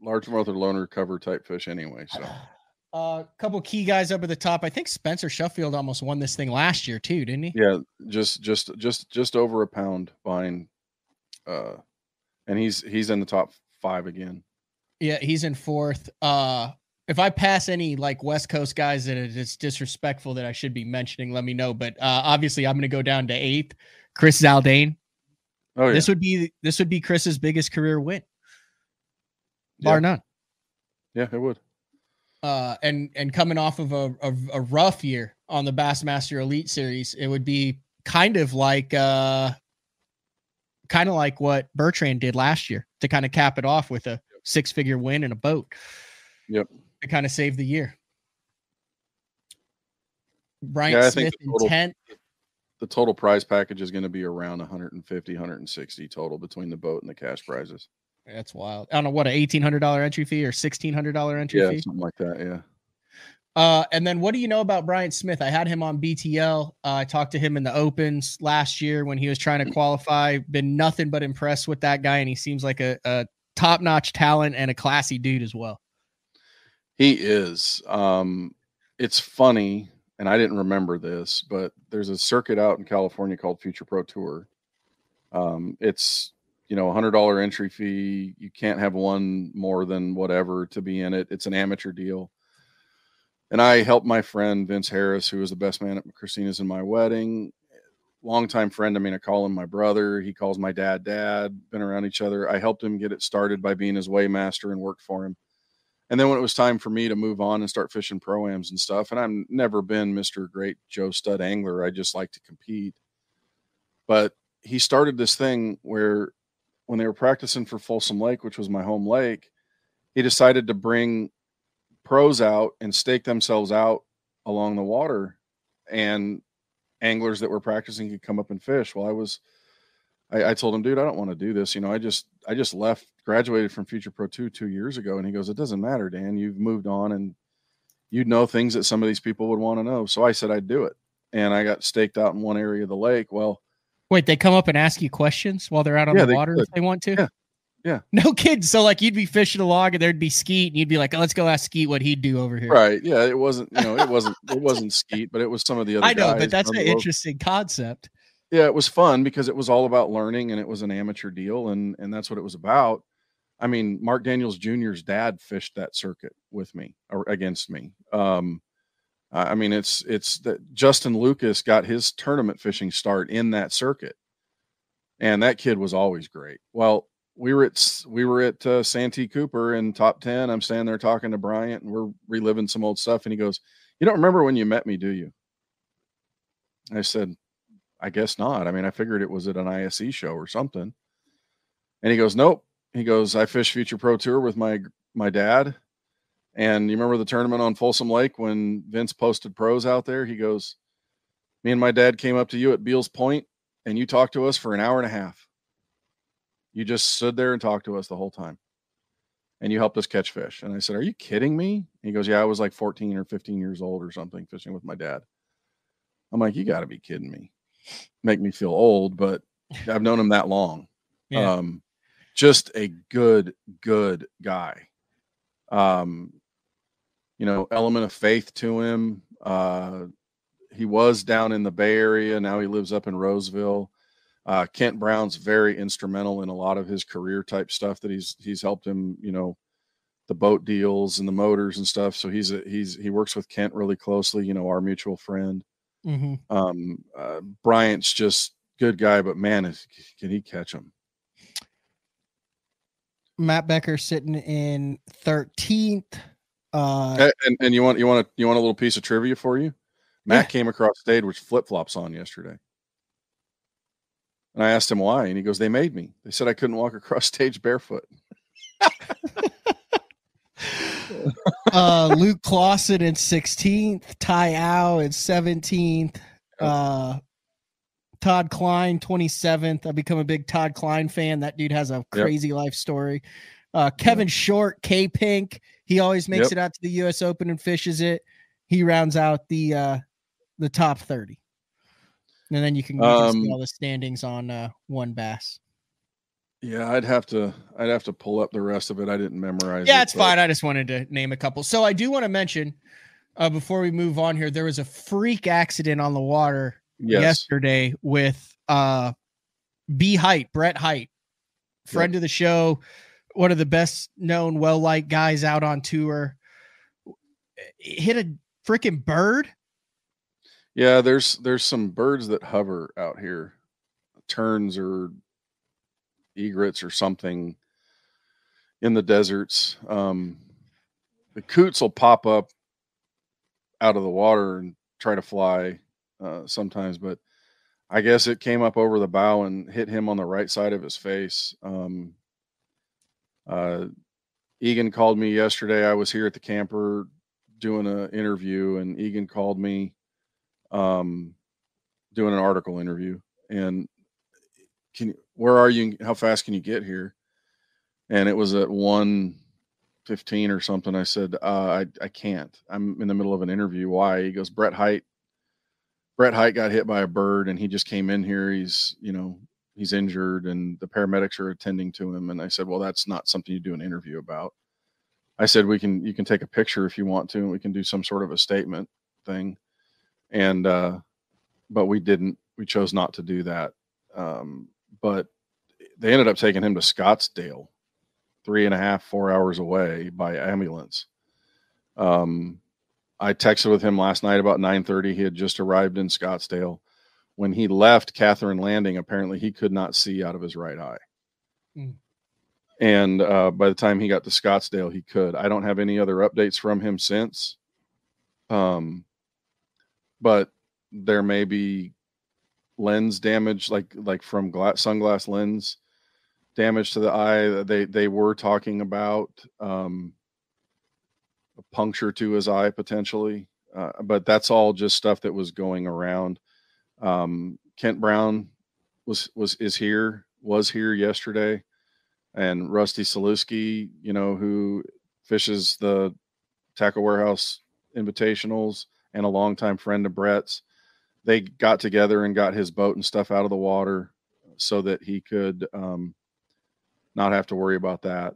Largemouth are loner cover type fish anyway. So a couple key guys up at the top. I think Spencer Sheffield almost won this thing last year too, didn't he? Yeah, just over a pound behind, and he's in the top 5 again. Yeah, he's in 4th. If I pass any like West Coast guys that it's disrespectful that I should be mentioning, let me know. But obviously, I'm going to go down to 8th. Chris Zaldane. Oh yeah, this would be Chris's biggest career win, bar none. Yeah, it would. And coming off of a rough year on the Bassmaster Elite Series, it would be kind of like what Bertrand did last year to kind of cap it off with a 6-figure win and a boat. Yep. To kind of save the year. Brian Smith in 10th. The total prize package is going to be around 150, 160 total between the boat and the cash prizes. That's wild. I don't know what, an $1,800 entry fee or $1,600 entry fee? Yeah, something like that. Yeah. And then what do you know about Brian Smith? I had him on BTL. I talked to him in the opens last year when he was trying to qualify. Been nothing but impressed with that guy, and he seems like a top-notch talent and a classy dude as well. He is. It's funny, and I didn't remember this, but there's a circuit out in California called Future Pro Tour. It's $100 entry fee. You can't have one more than whatever to be in it. It's an amateur deal. And I helped my friend Vince Harris, who was the best man at Christina's in my wedding. Longtime friend. I mean, I call him my brother. He calls my dad. Been around each other. I helped him get it started by being his weighmaster and worked for him. And then when it was time for me to move on and start fishing pro-ams and stuff, and I've never been Mr. Great Joe Stud Angler. I just like to compete. But he started this thing where when they were practicing for Folsom Lake, which was my home lake, he decided to bring pros out and stake themselves out along the water, and anglers that were practicing could come up and fish. Well, I told him, dude, I don't want to do this. I just left, graduated from Future Pro 2 years ago. And he goes, it doesn't matter, Dan, you've moved on and you know things that some of these people would want to know. So I said, I'd do it. And I got staked out in one area of the lake. Well, wait, they come up and ask you questions while they're out on the water if they want to? Yeah. No kidding. So like you'd be fishing along and there'd be Skeet and you'd be like, oh, let's go ask Skeet what he'd do over here. Right. Yeah. It wasn't, it wasn't Skeet, but it was some of the other guys. I know, but that's an interesting concept. Yeah. It was fun because it was all about learning and it was an amateur deal. And that's what it was about. I mean, Mark Daniels Jr.'s dad fished that circuit with me or against me. I mean, it's that Justin Lucas got his tournament fishing start in that circuit, and that kid was always great. Well, we were at Santee Cooper in top 10. I'm standing there talking to Bryant, and we're reliving some old stuff. And he goes, "You don't remember when you met me, do you?" I said, "I guess not. I mean, I figured it was at an ISE show or something." And he goes, "Nope." He goes, "I fished Future Pro Tour with my dad. And you remember the tournament on Folsom Lake when Vince posted pros out there?" He goes, "Me and my dad came up to you at Beals Point and you talked to us for an hour and a half. You just stood there and talked to us the whole time. And you helped us catch fish." And I said, "Are you kidding me?" He goes, "Yeah, I was like 14 or 15 years old or something fishing with my dad." I'm like, "You got to be kidding me." Make me feel old, but I've known him that long. Yeah. Just a good guy. Element of faith to him. He was down in the Bay Area. Now he lives up in Roseville. Kent Brown's very instrumental in a lot of his career type stuff that he's helped him, boat deals and the motors and stuff. So he works with Kent really closely, you know, our mutual friend. Bryant's just good guy, but man, can he catch him? Matt Becker sitting in 13th. And you want a little piece of trivia for you? Matt came across stage with flip-flops on yesterday. And I asked him why, and he goes, "They made me. They said I couldn't walk across stage barefoot." Luke Clausen in 16th, Ty Au in 17th, Todd Klein 27th. I've become a big Todd Klein fan. That dude has a crazy life story. Kevin Short, K-Pink, he always makes it out to the U.S. Open and fishes it. He rounds out the top 30. And then you can see all the standings on one bass. Yeah, I'd have to pull up the rest of it. I didn't memorize it. Yeah, it's fine. I just wanted to name a couple. So I do want to mention, before we move on here, there was a freak accident on the water yesterday with B Height, Brett Height, friend of the show, one of the best known, well-liked guys out on tour. Hit a freaking bird. Yeah, there's some birds that hover out here, terns or egrets or something in the deserts. The coots will pop up out of the water and try to fly sometimes, but I guess it came up over the bow and hit him on the right side of his face. Egan called me yesterday. I was here at the camper doing an interview, and Egan called me doing an article interview, and where are you? How fast can you get here? And it was at 1:15 or something. I said, I can't. I'm in the middle of an interview. Why? He goes, Brett Height got hit by a bird, and he just came in here. He's injured, and the paramedics are attending to him. And I said, well, that's not something you do an interview about. I said, you can take a picture if you want to, and we can do some sort of a statement thing. And, but we didn't. We chose not to do that. But they ended up taking him to Scottsdale, 3.5, 4 hours away by ambulance. I texted with him last night about 9:30. He had just arrived in Scottsdale. When he left Catherine Landing, apparently he could not see out of his right eye. And by the time he got to Scottsdale, he could. I don't have any other updates from him since. But there may be lens damage, like from sunglass lens damage to the eye. They were talking about a puncture to his eye potentially, but that's all just stuff that was going around. Kent Brown was here yesterday, and Rusty Saluski, who fishes the Tackle Warehouse Invitationals and a longtime friend of Brett's. They got together and got his boat and stuff out of the water so that he could not have to worry about that.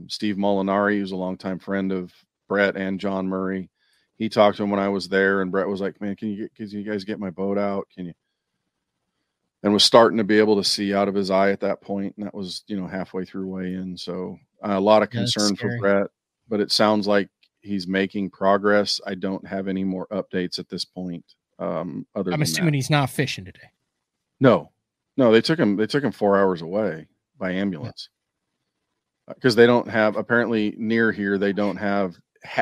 Steve Molinari, who's a longtime friend of Brett and John Murray, he talked to him when I was there, and Brett was like, "Man, can you guys get my boat out? Can you?" And was starting to be able to see out of his eye at that point, and that was halfway through weigh-in. So a lot of concern for Brett, but it sounds like he's making progress. I don't have any more updates at this point. I'm assuming he's not fishing today. No, they took him 4 hours away by ambulance because they don't have, apparently near here, they don't have,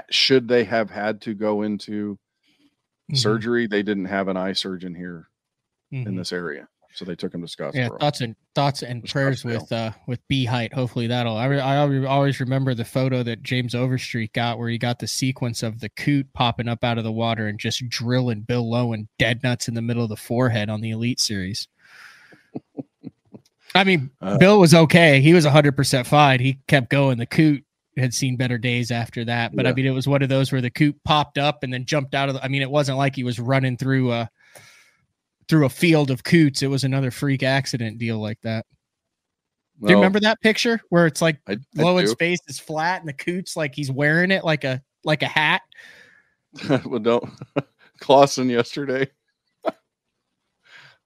should they have had to go into surgery, they didn't have an eye surgeon here in this area. So they took him to Scottsboro. Yeah, thoughts and prayers with B Height. Hopefully that'll. I always remember the photo that James Overstreet got where he got the sequence of the coot popping up out of the water and just drilling Bill Lowen dead nuts in the middle of the forehead on the Elite Series. I mean, Bill was okay. He was 100% fine. He kept going. The coot had seen better days after that. But I mean, it was one of those where the coot popped up and then jumped out of the. I mean, it wasn't like he was running through a field of coots. It was another freak accident deal like that. Do you remember that picture where it's like Lowen's face is flat and the coot's like he's wearing it like a hat? Well, don't. Clausen yesterday.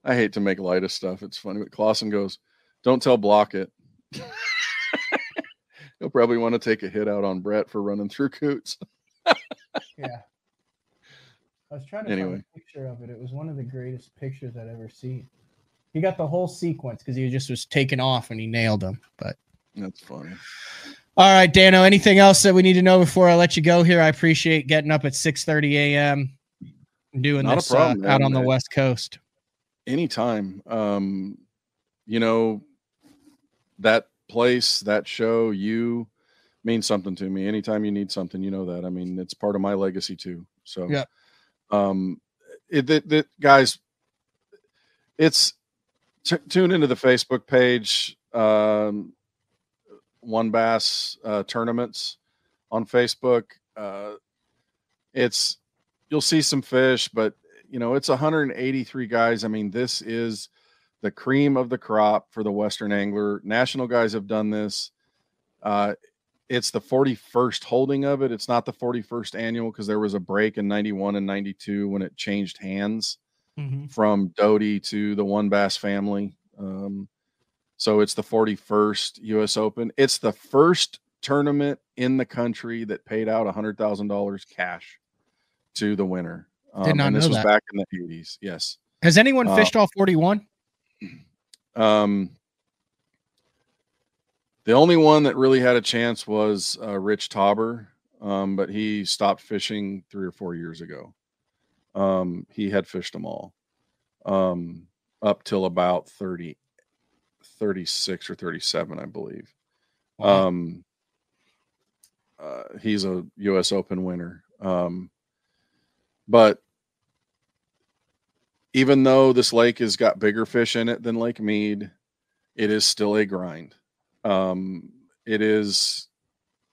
I hate to make light of stuff. It's funny, but Clausen goes, "Don't tell Blockett." He'll probably want to take a hit out on Brett for running through coots. Yeah. I was trying to find a picture of it. It was one of the greatest pictures I'd ever seen. He got the whole sequence because he just was taken off and he nailed him. But that's funny. All right, Dano, anything else that we need to know before I let you go here? I appreciate getting up at 6:30 a.m. and doing Not this a problem, out on the West Coast. Anytime. You know, that place, that show, you means something to me. Anytime you need something, you know that. I mean, it's part of my legacy too. So, yeah. Guys, it's tune into the Facebook page. One Bass tournaments on Facebook. You'll see some fish, but you know, it's 183 guys. I mean, this is the cream of the crop for the Western angler. National guys have done this. It's the 41st holding of it. It's not the 41st annual because there was a break in 91 and 92 when it changed hands from Doty to the One Bass family. So it's the 41st U.S. Open. It's the first tournament in the country that paid out $100,000 cash to the winner. Did not and this know was that. back in the 80s. Yes. Has anyone fished all 41? The only one that really had a chance was Rich Tauber, but he stopped fishing 3 or 4 years ago. He had fished them all up till about 36 or 37, I believe. Wow. He's a U.S. Open winner. But even though this lake has got bigger fish in it than Lake Mead, it is still a grind. It is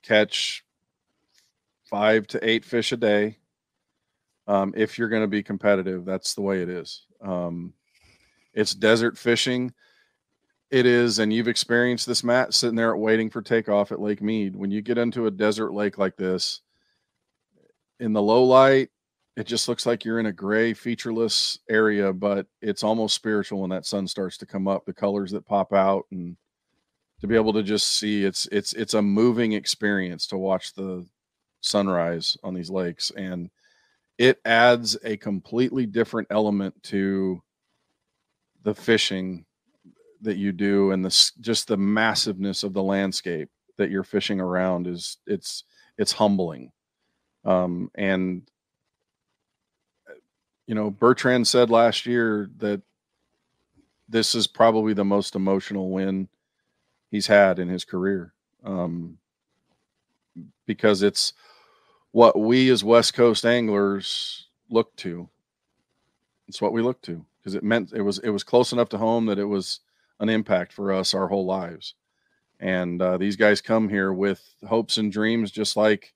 catch 5 to 8 fish a day. If you're going to be competitive, that's the way it is. It's desert fishing. It is, and you've experienced this, Matt, sitting there waiting for takeoff at Lake Mead. When you get into a desert lake like this, in the low light, it just looks like you're in a gray, featureless area, but it's almost spiritual when that sun starts to come up, the colors that pop out, and to be able to just see it's a moving experience to watch the sunrise on these lakes. And it adds a completely different element to the fishing that you do, and just the massiveness of the landscape that you're fishing around it's humbling. And you know, Bertrand said last year that this is probably the most emotional win he's had in his career, because it's what we as West Coast anglers look to. It's what we look to, because it meant it was close enough to home that it was an impact for us our whole lives. And these guys come here with hopes and dreams, just like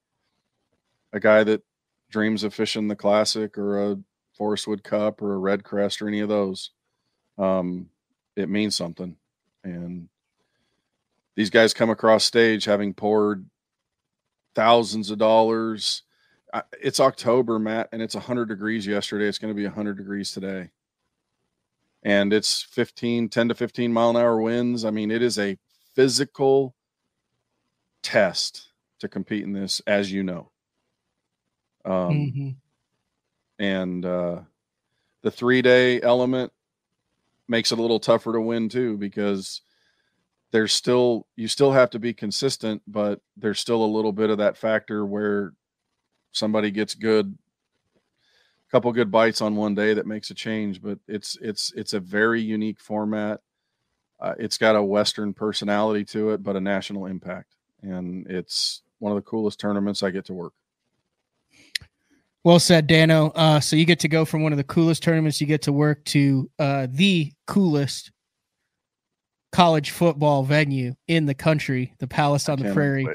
a guy that dreams of fishing the Classic or a Forestwood Cup or a Red Crest or any of those. It means something. And these guys come across stage having poured thousands of dollars. It's October, Matt, and it's 100 degrees yesterday. It's going to be 100 degrees today. And it's 10 to 15 mile an hour winds. I mean, it is a physical test to compete in this, as you know. And the 3-day element makes it a little tougher to win too, because you still have to be consistent, but there's still a little bit of that factor where somebody gets a couple good bites on one day that makes a change. But it's a very unique format. It's got a Western personality to it, but a national impact. And it's one of the coolest tournaments I get to work. Well said, Dano. So you get to go from one of the coolest tournaments you get to work to the coolest college football venue in the country, the Palace on the Prairie,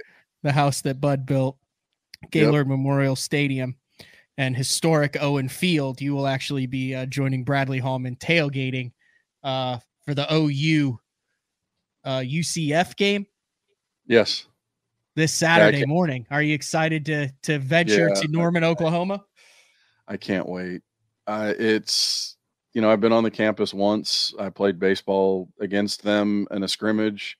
the house that Bud built, Gaylord Memorial Stadium, and historic Owen Field. You will actually be joining Bradley Hallman tailgating for the OU UCF game. Yes. This Saturday morning. Are you excited to venture to Norman, Oklahoma? I can't wait. It's, you know, I've been on the campus once. I played baseball against them in a scrimmage.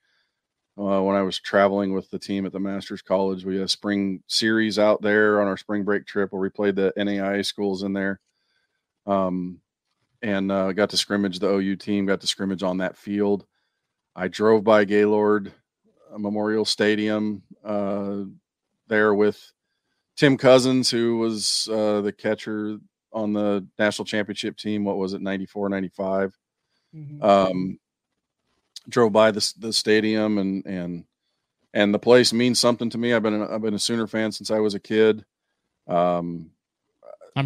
when I was traveling with the team at the Masters College. We had a spring series out there on our spring break trip where we played the NAIA schools in there. And got to scrimmage the OU team, got to scrimmage on that field. I drove by Gaylord Memorial Stadium there with Tim Cousins, who was the catcher on the national championship team. What was it, 94, 95? Mm-hmm. Drove by the stadium, and the place means something to me. I've been a Sooner fan since I was a kid. I'm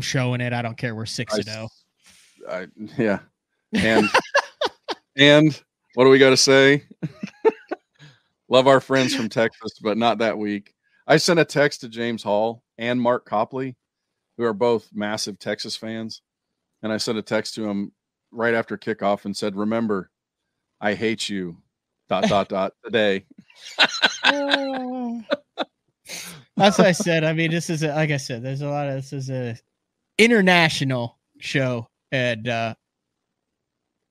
showing it. I don't care. We're 6-0. Yeah. And and what do we got to say? Love our friends from Texas, but not that week. I sent a text to James Hall and Mark Copley, who are both massive Texas fans. And I sent a text to him right after kickoff and said, remember, I hate you, ... today. That's what I said. I mean, this is, like I said, there's a lot of, this is a international show and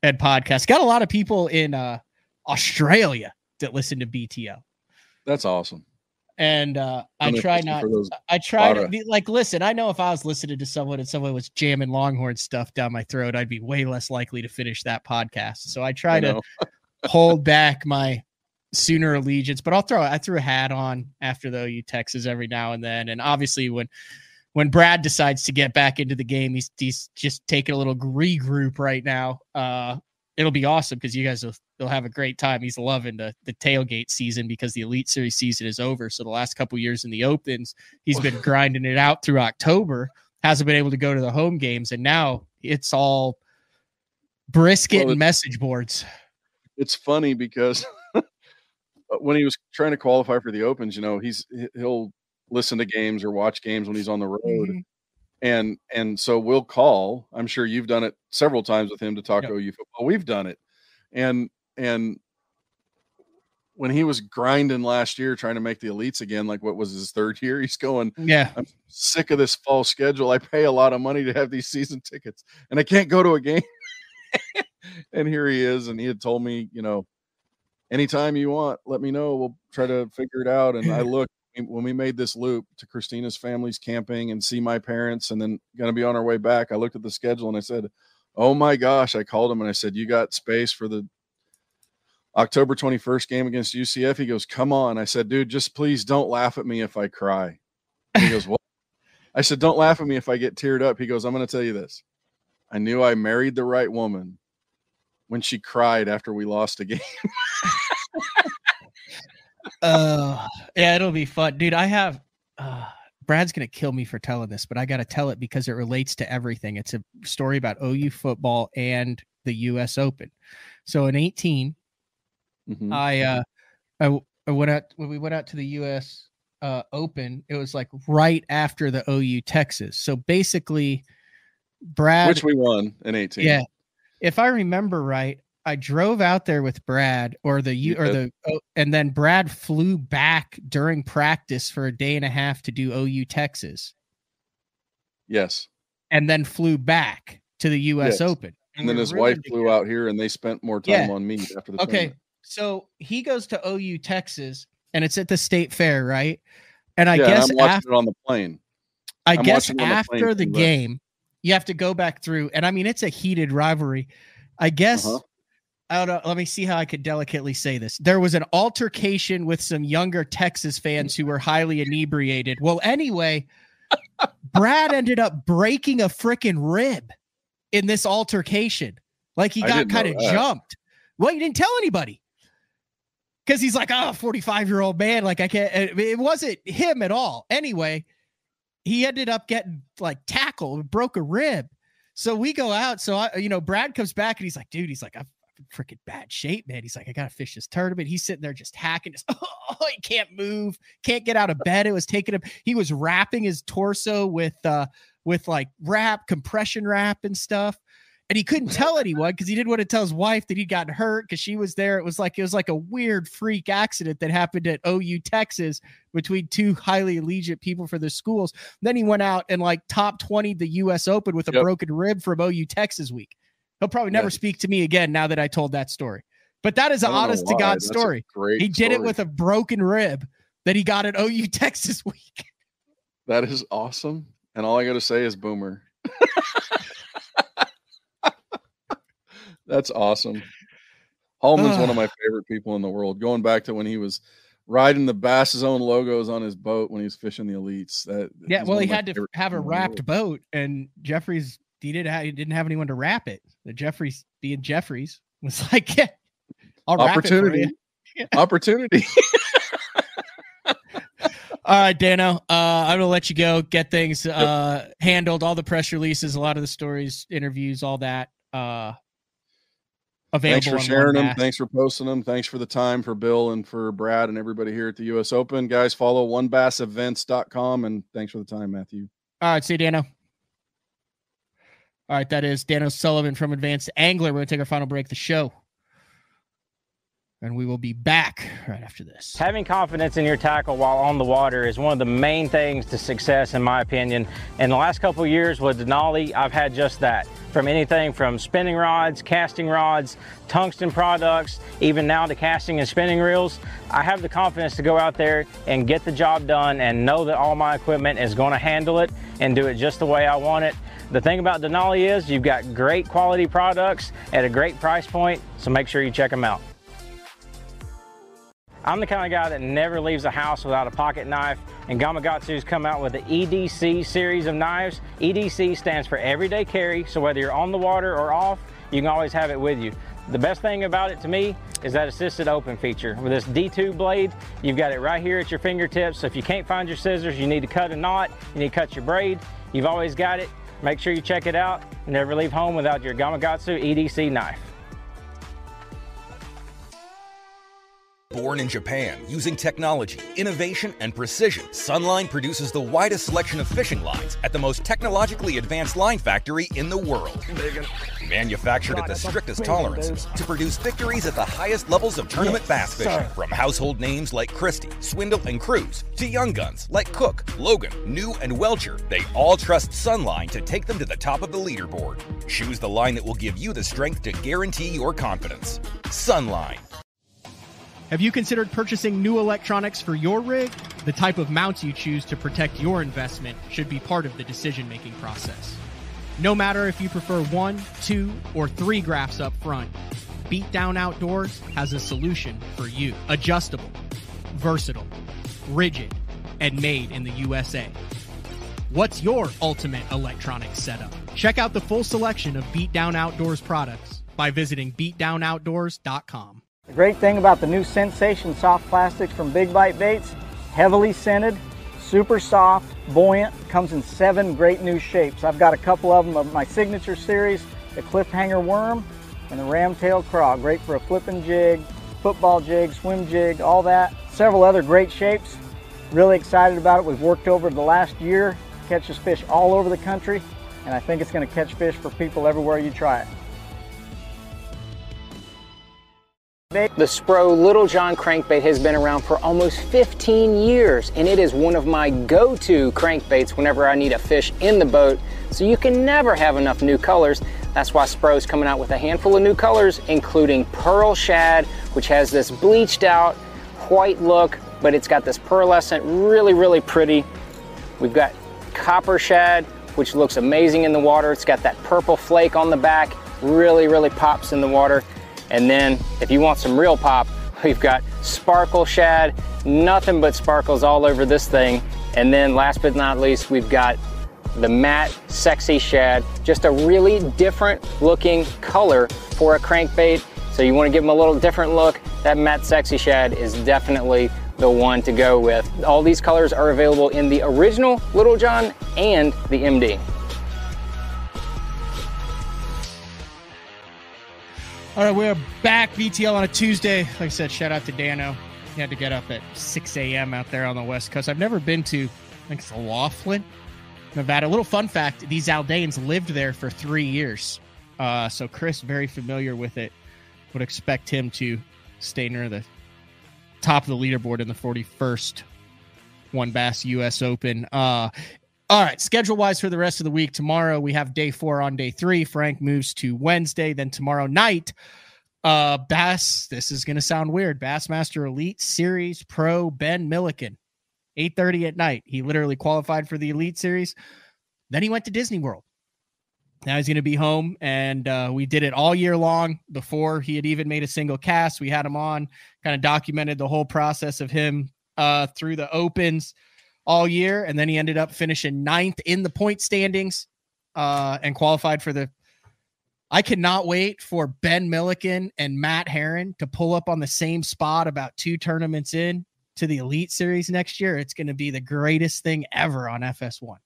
podcast. Got a lot of people in Australia that listen to BTL. That's awesome. And I try to be like, listen, I know if I was listening to someone and someone was jamming Longhorn stuff down my throat, I'd be way less likely to finish that podcast. So I try to hold back my Sooner allegiance, but I threw a hat on after the OU Texas every now and then. And obviously when Brad decides to get back into the game, he's just taking a little regroup right now. It'll be awesome because you guys will have a great time. He's loving the tailgate season because the Elite Series season is over. So the last couple years in the Opens, he's been grinding it out through October, hasn't been able to go to the home games, and now it's all brisket and message boards. It's funny because when he was trying to qualify for the Opens, he'll listen to games or watch games when he's on the road. Mm-hmm. And so we'll call. I'm sure you've done it several times with him to talk OU football. We've done it. And when he was grinding last year trying to make the elites again, like what was his third year, he's going, I'm sick of this fall schedule. I pay a lot of money to have these season tickets and I can't go to a game. And here he is. And he had told me, anytime you want, let me know. We'll try to figure it out. And I looked when we made this loop to Christina's family's camping and see my parents and then going to be on our way back. I looked at the schedule and I said, oh my gosh, I called him and I said, you got space for the October 21st game against UCF? He goes, come on. I said, dude, just please don't laugh at me if I cry. And he goes, what? I said, don't laugh at me if I get teared up. He goes, I'm going to tell you this. I knew I married the right woman when she cried after we lost a game. Yeah, it'll be fun, dude. I have Brad's gonna kill me for telling this, but I gotta tell it because it relates to everything. It's a story about OU football and the US Open. So in 18, I went out when we went out to the US Open. It was like right after the OU Texas. So basically, Brad, which we won in 18. Yeah, if I remember right, I drove out there with Brad and then Brad flew back during practice for a day and a half to do OU Texas. Yes. And then flew back to the US Open. And then his wife flew out here and they spent more time on me after the tournament. So he goes to OU Texas and it's at the state fair, right? And I guess I'm watching it on the plane. I guess after the game, you have to go back through, and I mean it's a heated rivalry. I guess I don't know. Let me see how I could delicately say this. There was an altercation with some younger Texas fans who were highly inebriated. Well, anyway, Brad ended up breaking a freaking rib in this altercation. Like he got kind of jumped. Well, he didn't tell anybody because he's like, 45-year-old man. Like I can't, it wasn't him at all. Anyway, he ended up getting like tackled, broke a rib. So we go out. So Brad comes back and he's like, dude, I'm in freaking bad shape, man. He's like, I got to fish this tournament. He's sitting there just hacking. He can't move, can't get out of bed. It was taking him. He was wrapping his torso with like compression wrap and stuff. And he couldn't tell anyone because he didn't want to tell his wife that he'd gotten hurt because she was there. It was like a weird freak accident that happened at OU Texas between two highly allegiant people for their schools. Then he went out and like top 20 the US Open with a broken rib from OU Texas week. He'll probably never speak to me again now that I told that story But that is an I don't know honest to why. God That's a story. great He did it story. with a broken rib that he got at OU Texas Week. That is awesome. And all I got to say is boomer. That's awesome. Hallman's one of my favorite people in the world. Going back to when he was riding the Bass's own logos on his boat when he was fishing the elites. Well, he had to have a wrapped boat, and Jeffries he didn't have anyone to wrap it. The Jeffries being Jeffries was like, yeah, I'll wrap it for you. Opportunity. All right, Dano, I'm gonna let you go. Get things handled. All the press releases, a lot of the stories, interviews, all that. Available. Thanks for sharing them. Thanks for posting them. Thanks for the time for Bill and for Brad and everybody here at the U.S. Open. Guys, follow onebassevents.com, and thanks for the time, Matthew. All right, see you, Dano. All right, that is Dano Sullivan from Advanced Angler. We're going to take our final break of the show, and we will be back right after this. Having confidence in your tackle while on the water is one of the main things to success, in my opinion. In the last couple of years with Denali, I've had just that. From anything from spinning rods, casting rods, tungsten products, even now to casting and spinning reels, I have the confidence to go out there and get the job done and know that all my equipment is going to handle it and do it just the way I want it. The thing about Denali is you've got great quality products at a great price point, so make sure you check them out. I'm the kind of guy that never leaves the house without a pocket knife, and Gamakatsu's come out with the EDC series of knives. EDC stands for everyday carry, so whether you're on the water or off, you can always have it with you. The best thing about it to me is that assisted open feature. With this D2 blade, you've got it right here at your fingertips, so if you can't find your scissors, you need to cut a knot, you need to cut your braid, you've always got it. Make sure you check it out. Never leave home without your Gamakatsu EDC knife. Born in Japan, using technology, innovation, and precision, Sunline produces the widest selection of fishing lines at the most technologically advanced line factory in the world. Manufactured at the strictest tolerances to produce victories at the highest levels of tournament bass fishing. From household names like Christie, Swindle, and Cruz, to young guns like Cook, Logan, New, and Welcher, they all trust Sunline to take them to the top of the leaderboard. Choose the line that will give you the strength to guarantee your confidence. Sunline. Have you considered purchasing new electronics for your rig? The type of mounts you choose to protect your investment should be part of the decision-making process. No matter if you prefer 1, 2, or 3 graphs up front, Beatdown Outdoors has a solution for you. Adjustable, versatile, rigid, and made in the USA. What's your ultimate electronics setup? Check out the full selection of Beatdown Outdoors products by visiting beatdownoutdoors.com. The great thing about the new Sensation soft plastics from Big Bite Baits, heavily scented, super soft, buoyant, comes in 7 great new shapes. I've got a couple of them of my signature series, the cliffhanger worm and the ramtail craw. Great for a flipping jig, football jig, swim jig, all that. Several other great shapes. Really excited about it. We've worked over the last year, catches fish all over the country, and I think it's going to catch fish for people everywhere you try it. The Spro Little John crankbait has been around for almost 15 years, and it is one of my go-to crankbaits whenever I need a fish in the boat, so you can never have enough new colors. That's why Spro's coming out with a handful of new colors, including Pearl Shad, which has this bleached out white look, but it's got this pearlescent, really pretty. We've got Copper Shad, which looks amazing in the water. It's got that purple flake on the back, really pops in the water. And then if you want some real pop, we've got Sparkle Shad, nothing but sparkles all over this thing. And then last but not least, we've got the matte Sexy Shad, just a really different looking color for a crankbait. So you want to give them a little different look, that matte Sexy Shad is definitely the one to go with. All these colors are available in the original Little John and the MD. All right, we're back. VTL on a Tuesday. Like I said, shout out to Dano. He had to get up at 6 a.m. out there on the West Coast. I've never been to, I think it's Laughlin, Nevada. A little fun fact, these Aldeans lived there for 3 years. So Chris, very familiar with it, would expect him to stay near the top of the leaderboard in the 41st One Bass U.S. Open. All right, schedule-wise for the rest of the week, tomorrow we have day 4 on day 3. Frank moves to Wednesday. Then tomorrow night, This is going to sound weird. Bassmaster Elite Series Pro Ben Milliken, 8:30 at night. He literally qualified for the Elite Series. Then he went to Disney World. Now he's going to be home, and we did it all year long before he had even made a single cast. We had him on, kind of documented the whole process of him through the opens all year, and then he ended up finishing 9th in the point standings and qualified for the... I cannot wait for Ben Milliken and Matt Herron to pull up on the same spot about 2 tournaments in to the Elite Series next year. It's going to be the greatest thing ever on FS1.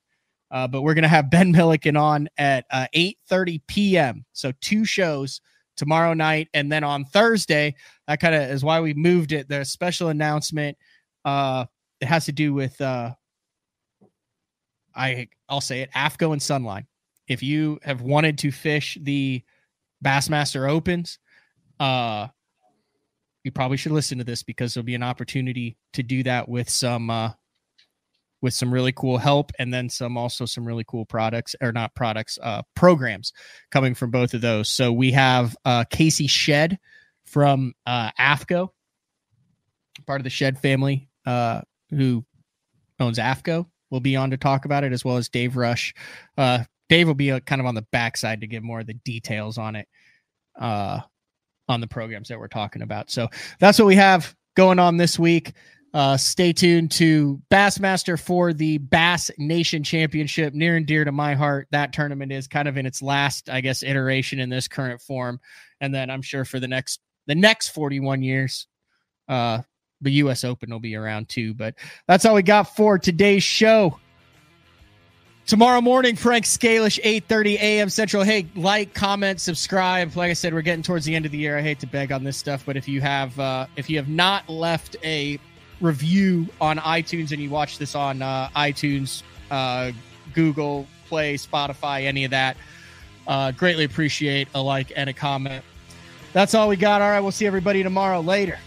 But we're going to have Ben Milliken on at 8:30 p.m. So 2 shows tomorrow night. And then on Thursday, that kind of is why we moved it. The special announcement, it has to do with, I'll say it, AFCO and Sunline. If you have wanted to fish the Bassmaster Opens, you probably should listen to this, because there'll be an opportunity to do that with some really cool help, and then some really cool programs coming from both of those. So we have Casey Shedd from AFCO, part of the Shedd family, who owns AFCO, will be on to talk about it, as well as Dave Rush. Dave will be kind of on the backside to give more of the details on it, on the programs that we're talking about. So that's what we have going on this week. Stay tuned to Bassmaster for the Bass Nation Championship, near and dear to my heart. That tournament is kind of in its last, I guess, iteration in this current form. And then I'm sure for the next 41 years, the U.S. Open will be around too. But that's all we got for today's show. Tomorrow morning, Frank Scalish, 8:30 a.m. Central. Hey, like, comment, subscribe. Like I said, we're getting towards the end of the year. I hate to beg on this stuff, but if you have not left a review on iTunes and you watch this on iTunes, Google Play, Spotify, any of that, greatly appreciate a like and a comment. That's all we got. All right, we'll see everybody tomorrow. Later.